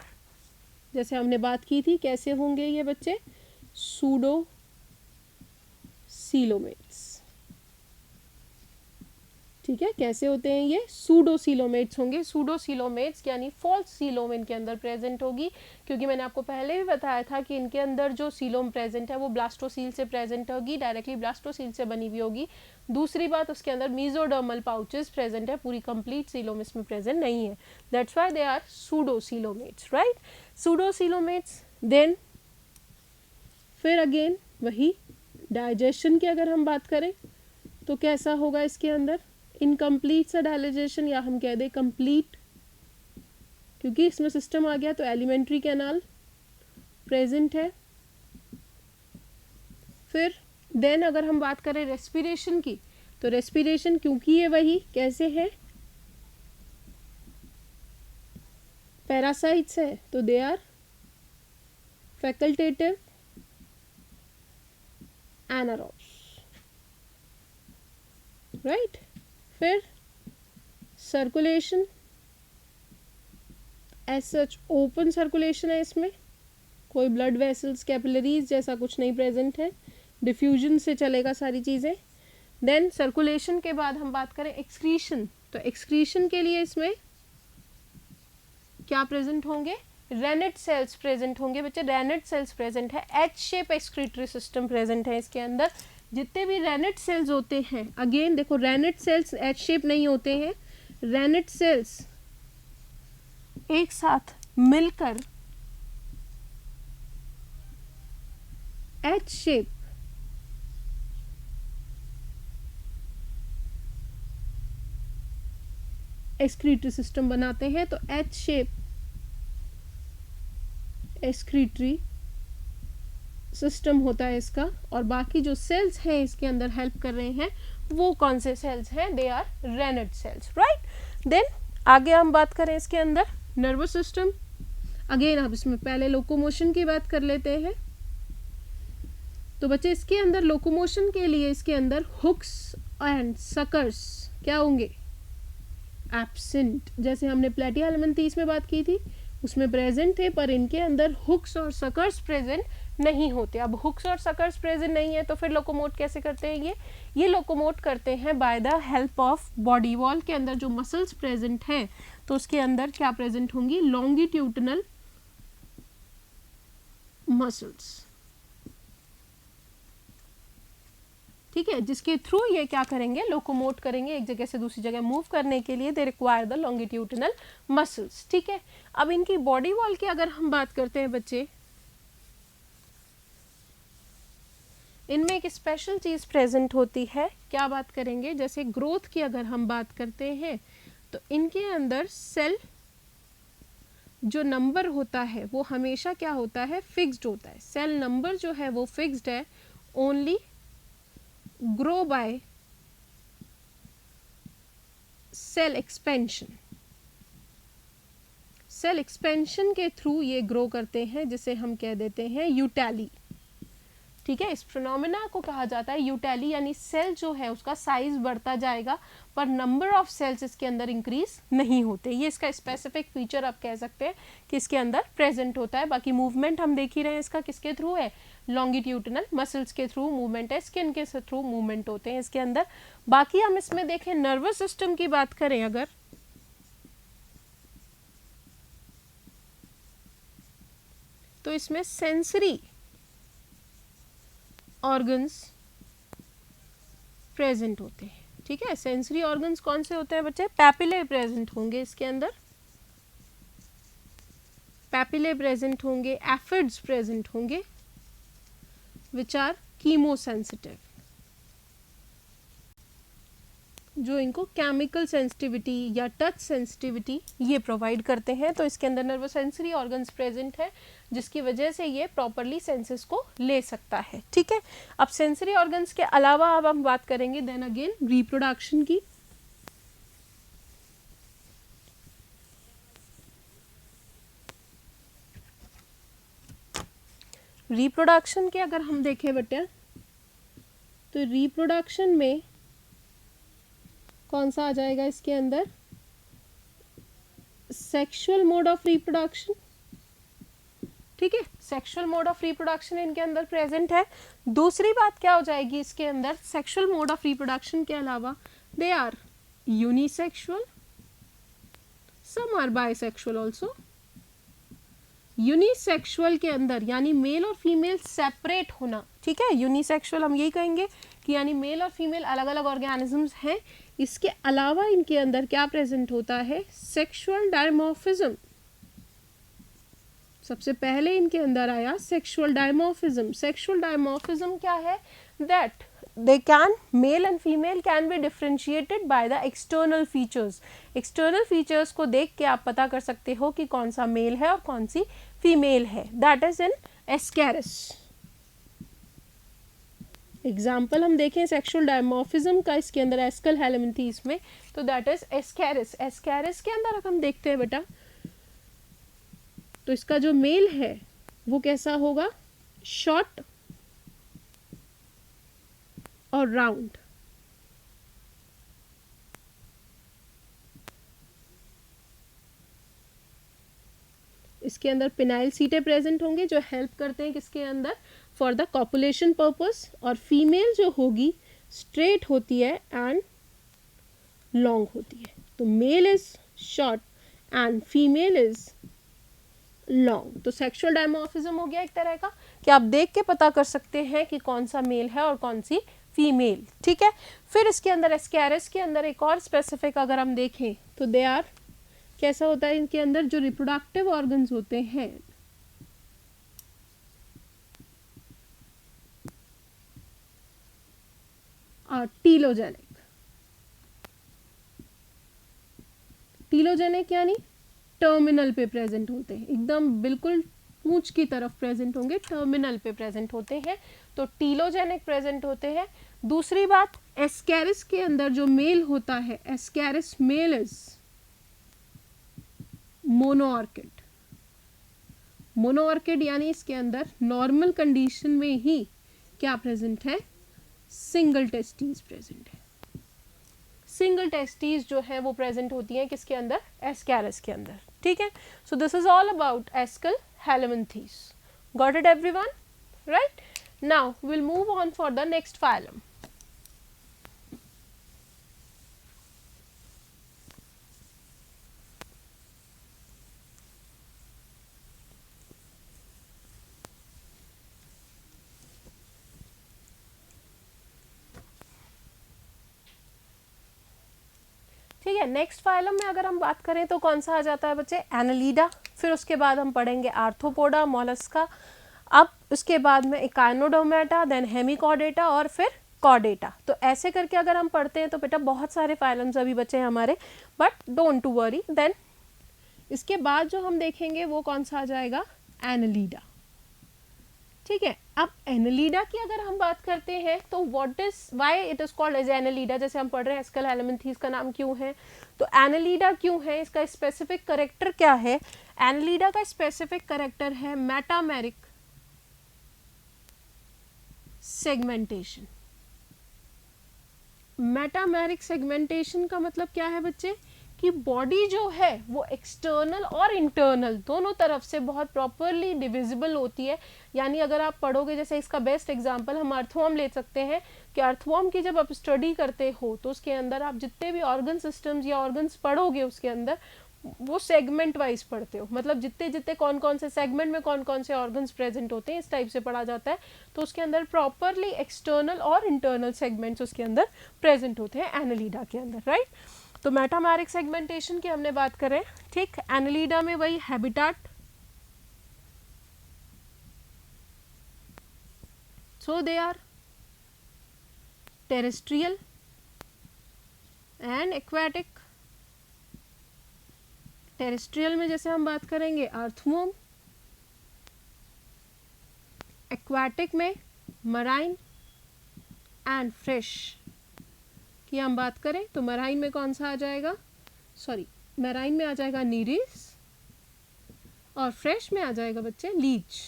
[SPEAKER 1] जैसे हमने बात की थी, कैसे होंगे ये बच्चे, सूडो सीलोमेट्स। ठीक है, कैसे होते हैं ये, सूडो सीलोमेट्स होंगे। सूडो सीलोमेट्स यानी फॉल्स सीलोम इनके अंदर प्रेजेंट होगी, क्योंकि मैंने आपको पहले भी बताया था कि इनके अंदर जो सीलोम प्रेजेंट है वो ब्लास्टोसील से प्रेजेंट होगी, डायरेक्टली ब्लास्टोसील से बनी हुई होगी। दूसरी बात, उसके अंदर मीजोडर्मल पाउचेस प्रेजेंट है, पूरी कंप्लीट सीलोम इसमें प्रेजेंट नहीं है, that's why they are pseudo coelomates. Right, pseudo coelomates. Then फिर अगेन वही डाइजेशन की अगर हम बात करें तो कैसा होगा इसके अंदर, इनकम्प्लीट सा डाइजेशन, या हम कह दें कंप्लीट, क्योंकि इसमें सिस्टम आ गया तो एलिमेंट्री कैनाल प्रेजेंट है। फिर देन अगर हम बात करें रेस्पिरेशन की, तो रेस्पिरेशन क्योंकि ये वही कैसे है, पैरासाइट्स है, तो they are facultative anaerobes. Right, फिर circulation, as such open circulation है इसमें, कोई ब्लड वेसल्स, कैपिलरीज जैसा कुछ नहीं प्रेजेंट है, डिफ्यूजन से चलेगा सारी चीज़ें। देन सर्कुलेशन के बाद हम बात करें एक्सक्रीशन, तो एक्सक्रीशन के लिए इसमें क्या प्रेजेंट होंगे, रेनेट सेल्स प्रेजेंट होंगे बच्चे, रेनेट सेल्स प्रेजेंट है, H shape excretory system present है इसके अंदर। जितने भी रेनेट सेल्स होते हैं, अगेन देखो रेनेट सेल्स एच शेप नहीं होते हैं, रेनेट सेल्स एक साथ मिलकर एच शेप एक्सक्रीटरी सिस्टम बनाते हैं, तो एच शेप एक्सक्रीटरी सिस्टम होता है इसका। और बाकी जो सेल्स हैं इसके अंदर हेल्प कर रहे हैं वो कौन से सेल्स हैं, they are renette cells. Right, then आगे हम बात करें इसके अंदर नर्वस सिस्टम। अगेन अब इसमें पहले लोकोमोशन की बात कर लेते हैं। तो बच्चे इसके अंदर लोकोमोशन के लिए इसके अंदर हुक्स एंड सकर्स क्या होंगे, एब्सेंट। जैसे हमने प्लेटिहेल्मिन्थीस में बात की थी उसमें प्रेजेंट थे, पर इनके अंदर हुक्स और सकर्स प्रेजेंट नहीं होते। अब हुक्स और सकर्स प्रेजेंट नहीं है तो फिर लोकोमोट कैसे करते हैं ये लोकोमोट करते हैं by the help of body wall के अंदर जो मसल्स प्रेजेंट हैं तो उसके अंदर क्या प्रेजेंट होंगी, लॉन्गिट्यूडनल मसल्स, ठीक है, जिसके थ्रू ये क्या करेंगे, लोकोमोट करेंगे, एक जगह से दूसरी जगह मूव करने के लिए they require the longitudinal muscles. ठीक है, अब इनकी बॉडी वॉल की अगर हम बात करते हैं बच्चे, इनमें एक स्पेशल चीज प्रेजेंट होती है, क्या बात करेंगे, जैसे ग्रोथ की अगर हम बात करते हैं तो इनके अंदर सेल जो नंबर होता है वो हमेशा क्या होता है, फिक्स्ड होता है। सेल नंबर जो है वो फिक्स्ड है, only grow by cell expansion. Cell expansion के थ्रू ये ग्रो करते हैं, जिसे हम कह देते हैं यूटैली। ठीक है, इस फिनोमेना को कहा जाता है यूटैली, यानी सेल जो है उसका साइज बढ़ता जाएगा पर नंबर ऑफ सेल्स इसके अंदर इंक्रीज नहीं होते। ये इसका स्पेसिफिक फीचर आप कह सकते हैं कि इसके अंदर प्रेजेंट होता है। बाकी मूवमेंट हम देख ही रहे हैं, इसका किसके थ्रू है, लॉन्गिट्यूडनल मसल्स के थ्रू मूवमेंट है, स्किन के थ्रू मूवमेंट होते हैं इसके अंदर। बाकी हम इसमें देखें नर्वस सिस्टम की बात करें अगर, तो इसमें सेंसरी ऑर्गन्स प्रेजेंट होते हैं। ठीक है, सेंसरी ऑर्गन्स कौन से होते हैं बच्चे, पैपिले प्रेजेंट होंगे इसके अंदर, पैपिले प्रेजेंट होंगे, एफिड्स प्रेजेंट होंगे विच आर कीमोसेंसिटिव, जो इनको केमिकल सेंसिटिविटी या टच सेंसिटिविटी ये प्रोवाइड करते हैं। तो इसके अंदर नर्वस सेंसरी ऑर्गन्स प्रेजेंट है जिसकी वजह से ये प्रॉपरली सेंसेस को ले सकता है। ठीक है, अब सेंसरी ऑर्गन्स के अलावा अब हम बात करेंगे देन अगेन रिप्रोडक्शन की। रिप्रोडक्शन के अगर हम देखें बेटा तो रिप्रोडक्शन में कौन सा आ जाएगा इसके अंदर, सेक्सुअल मोड ऑफ रिप्रोडक्शन। ठीक है, सेक्सुअल मोड ऑफ रिप्रोडक्शन इनके अंदर प्रेजेंट है। दूसरी बात क्या हो जाएगी इसके अंदर, सेक्सुअल मोड ऑफ रिप्रोडक्शन के अलावा they are unisexual, some are bisexual also. Unisexual के अंदर यानी मेल और फीमेल सेपरेट होना। ठीक है, यूनिसेक्सुअल हम यही कहेंगे कि यानी मेल और फीमेल अलग अलग ऑर्गेनिजम्स हैं। इसके अलावा इनके अंदर क्या प्रेजेंट होता है, सेक्सुअल डायमॉर्फिज्म। सबसे पहले इनके अंदर आया सेक्सुअल डायमॉर्फिज्म। सेक्सुअल डायमॉर्फिज्म क्या है, that they can, male and female can be differentiated by the external features। external features को देख के आप पता कर सकते हो कि कौन सा मेल है और कौन सी फीमेल है, that is in Ascaris। Example हम देखें सेक्सुअल डायमॉर्फिज्म का इसके अंदर एस्कल हेलमिन्थीस में, तो दैट इज एस्कैरिस। एस्कैरिस के अंदर हम देखते हैं बेटा तो इसका जो मेल है वो कैसा होगा, शॉर्ट और राउंड। इसके अंदर पिनाइल सीटें प्रेजेंट होंगे जो हेल्प करते हैं किसके अंदर, फॉर द कॉपुलेशन पर्पस। और फीमेल जो होगी स्ट्रेट होती है एंड लॉन्ग होती है। तो male is short and female is long. तो सेक्सुअल डायमॉर्फिज्म हो गया एक तरह का कि आप देख के पता कर सकते हैं कि कौन सा मेल है और कौन सी फीमेल। ठीक है, फिर इसके अंदर एस्कैरिस के अंदर एक और स्पेसिफिक अगर हम देखें तो दे आर, कैसा होता है इनके अंदर जो रिप्रोडक्टिव ऑर्गन्स होते हैं टीलोजेनिक। टीलोजेनिक यानी टर्मिनल पे प्रेजेंट होते हैं, एकदम बिल्कुल पूंछ की तरफ प्रेजेंट होंगे, टर्मिनल पे प्रेजेंट होते हैं, तो टीलोजेनिक प्रेजेंट होते हैं। दूसरी बात, एस्कैरिस के अंदर जो मेल होता है, एस्कैरिस मेल इज मोनोऑर्किड। मोनोऑर्किड यानी इसके अंदर नॉर्मल कंडीशन में ही क्या प्रेजेंट है, सिंगल टेस्टीज प्रेजेंट है। सिंगल टेस्टीज जो है वो प्रेजेंट होती हैं किसके अंदर, एस्कैरस के अंदर, ठीक है। So this is all about Aschelminthes. Got it everyone, right? Now will move on for the next phylum. ठीक है, नेक्स्ट फाइलम में अगर हम बात करें तो कौन सा आ जाता है बच्चे, एनालिडा। फिर उसके बाद हम पढ़ेंगे आर्थ्रोपोडा, मोलस्का, अब उसके बाद में इकाइनोडोमेटा, देन हेमिकॉर्डेटा और फिर कॉर्डेटा। तो ऐसे करके अगर हम पढ़ते हैं तो बेटा बहुत सारे फाइलम्स अभी बचे हैं हमारे, but don't to worry. Then इसके बाद जो हम देखेंगे वो कौन सा आ जाएगा, एनालिडा, ठीक है। अब एनालिडा की अगर हम बात करते हैं तो what is, why it is called as Annelida, जैसे हम पढ़ रहे हैं एस्कल हेलमिंथीज का नाम क्यों है, तो एनालिडा क्यों है, इसका स्पेसिफिक करेक्टर क्या है। एनालिडा का स्पेसिफिक करेक्टर है मेटामेरिक सेगमेंटेशन। मेटामेरिक सेगमेंटेशन का मतलब क्या है बच्चे, कि बॉडी जो है वो एक्सटर्नल और इंटरनल दोनों तरफ से बहुत प्रॉपरली डिविजिबल होती है। यानी अगर आप पढ़ोगे, जैसे इसका बेस्ट एग्जांपल हम अर्थवॉर्म ले सकते हैं, कि अर्थवॉर्म की जब आप स्टडी करते हो तो उसके अंदर आप जितने भी ऑर्गन सिस्टम्स या ऑर्गन्स पढ़ोगे उसके अंदर वो सेगमेंट वाइज पढ़ते हो, मतलब जितने जितने कौन कौन से सेगमेंट में कौन कौन से ऑर्गन्स प्रेजेंट होते हैं इस टाइप से पढ़ा जाता है। तो उसके अंदर प्रॉपरली एक्सटर्नल और इंटरनल सेगमेंट्स उसके अंदर प्रेजेंट होते हैं एनालिडा के अंदर, राइट। तो मेटामेरिक सेगमेंटेशन की हमने बात करें, ठीक। एनालिडा में वही habitat, so they are terrestrial and aquatic. Terrestrial में जैसे हम बात करेंगे अर्थवॉर्म, एक्वाटिक में मराइन एंड फ्रेश की हम बात करें तो मराइन में कौन सा आ जाएगा, सॉरी मराइन में आ जाएगा नीरिस, और फ्रेश में आ जाएगा बच्चे लीच,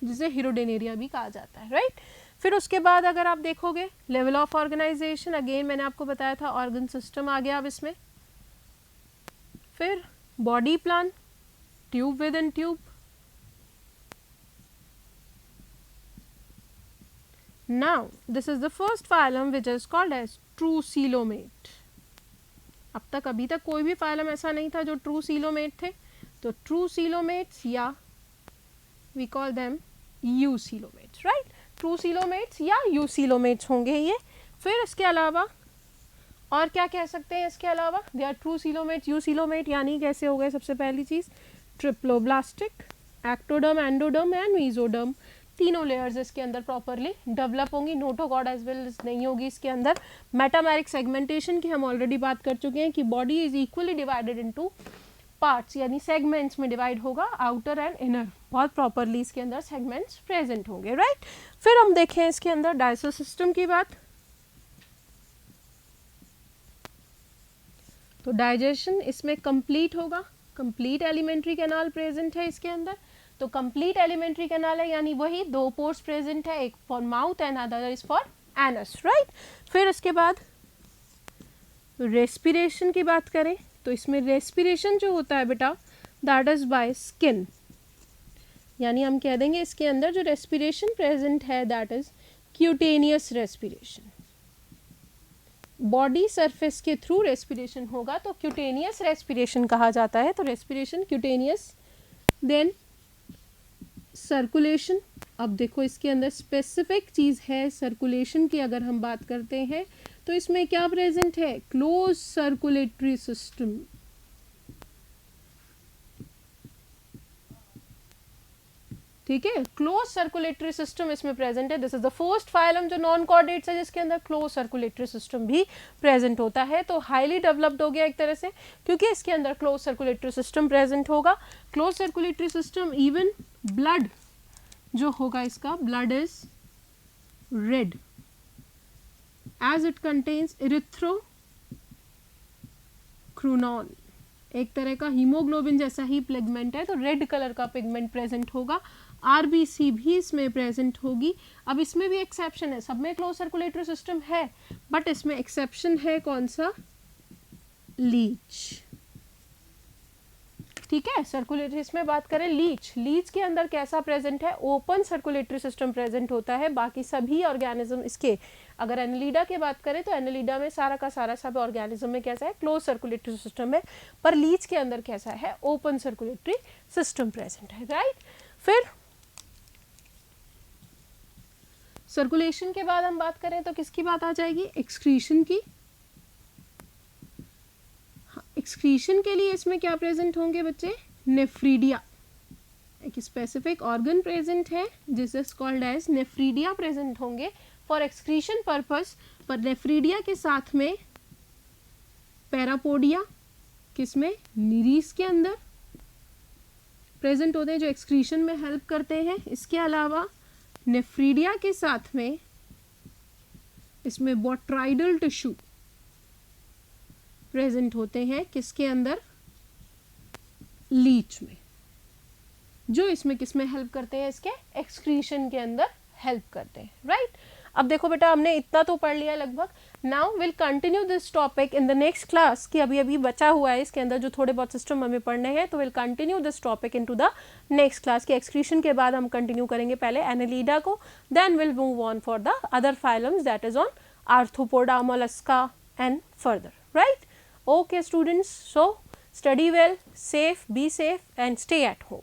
[SPEAKER 1] जिसे हिरोडेनेरिया भी कहा जाता है, राइट। फिर उसके बाद अगर आप देखोगे लेवल ऑफ ऑर्गेनाइजेशन, अगेन मैंने आपको बताया था ऑर्गन सिस्टम आ गया अब इसमें। फिर body plan, tube with in tube, now this is the first phylum which is called as true coelomate। अब तक अभी तक कोई भी फाइलम ऐसा नहीं था जो ट्रू सीलोमेट थे, तो ट्रू सीलोमेट्स या we call them eu coelomates, right. True coelomates या यू सीलोमेट्स होंगे ये। फिर इसके अलावा और क्या कह सकते हैं इसके अलावा, they are true coelomate, eu coelomate, यानी कैसे हो गए, सबसे पहली चीज triploblastic, ectoderm, endoderm and mesoderm, तीनों लेयर्स इसके अंदर प्रॉपरली डेवलप होंगी। नोटोकॉर्ड एज वेल नहीं होगी इसके अंदर। मेटामेरिक सेगमेंटेशन की हम ऑलरेडी बात कर चुके हैं कि body is equally divided into parts, यानी सेगमेंट्स में डिवाइड होगा, आउटर एंड इनर, बहुत प्रॉपरली इसके अंदर सेगमेंट्स प्रेजेंट होंगे, राइट। फिर हम देखें इसके अंदर डाइजेस्टिव सिस्टम की बात, तो डाइजेशन इसमें कंप्लीट होगा, कंप्लीट एलिमेंट्री कैनाल प्रेजेंट है इसके अंदर। तो कंप्लीट एलिमेंट्री कैनाल है यानी वही दो पोर्स प्रेजेंट है, एक for mouth and other is for anus, right. फिर उसके बाद रेस्पिरेशन की बात करें तो इसमें रेस्पिरेशन जो होता है बेटा दैट इज बाय स्किन, यानी हम कह देंगे इसके अंदर जो रेस्पिरेशन प्रेजेंट है that is cutaneous respiration. Body surface के थ्रू रेस्पिरेशन होगा तो क्यूटेनियस रेस्पिरेशन कहा जाता है। तो रेस्पिरेशन क्यूटेनियस। देन सर्कुलेशन, अब देखो इसके अंदर स्पेसिफिक चीज है सर्कुलेशन की, अगर हम बात करते हैं तो इसमें क्या प्रेजेंट है, क्लोज सर्कुलेटरी सिस्टम। ठीक है, क्लोज सर्कुलेटरी सिस्टम इसमें प्रेजेंट है। This is the first phylum जो नॉन कॉर्डेट्स है जिसके अंदर क्लोज सर्कुलेटरी सिस्टम भी प्रेजेंट होता है। तो हाईली डेवलप्ड हो गया एक तरह से, क्योंकि इसके अंदर क्लोज सर्कुलेटरी सिस्टम प्रेजेंट होगा। Close circulatory system, even blood जो होगा इसका, blood is red as it contains erythrocruorin, एक तरह का हीमोग्लोबिन जैसा ही पिगमेंट है, तो रेड कलर का पिगमेंट प्रेजेंट होगा। आरबीसी भी इसमें प्रेजेंट होगी। अब इसमें भी एक्सेप्शन है, सब में क्लोज सर्कुलेटरी सिस्टम है, बट इसमें एक्सेप्शन है कौन सा, लीच। ठीक है, सर्कुलेटरी इसमें बात करें लीच, लीच के अंदर कैसा प्रेजेंट है, ओपन सर्कुलेटरी सिस्टम प्रेजेंट होता है। बाकी सभी ऑर्गेनिज्म इसके, अगर एनालिडा की बात करें तो एनालिडा में सारा का सारा सब ऑर्गेनिज्म में कैसा है, क्लोज सर्कुलेटरी सिस्टम है, पर लीच के अंदर कैसा है, ओपन सर्कुलेटरी सिस्टम प्रेजेंट है, राइट। फिर सर्कुलेशन के बाद हम बात करें तो किसकी बात आ जाएगी, एक्सक्रीशन की। एक्सक्रीशन के लिए इसमें क्या प्रेजेंट होंगे बच्चे, नेफ्रीडिया, एक स्पेसिफिक ऑर्गन प्रेजेंट है जिस is called as nephridia present होंगे फॉर एक्सक्रीशन पर्पस। पर नेफ्रीडिया के साथ में पैरापोडिया, किसमें, निरीस के अंदर प्रेजेंट होते हैं जो एक्सक्रीशन में हेल्प करते हैं। इसके अलावा नेफ्रीडिया के साथ में इसमें बोट्राइडल टिश्यू प्रेजेंट होते हैं, किसके अंदर, लीच में, जो इसमें किसमें हेल्प करते हैं, इसके एक्सक्रीशन के अंदर हेल्प करते हैं, राइट। अब देखो बेटा हमने इतना तो पढ़ लिया लगभग। Now will continue this topic in the next class, कि अभी अभी बचा हुआ है इसके अंदर जो थोड़े बहुत सिस्टम हमें पढ़ने हैं, तो will continue this topic into the next class. की एक्सक्रीशन के बाद हम कंटिन्यू करेंगे पहले एनालिडा को, then will move on for the other phylums that is on Arthropoda, Mollusca and further, right? Okay students, so study well, be safe and stay at home.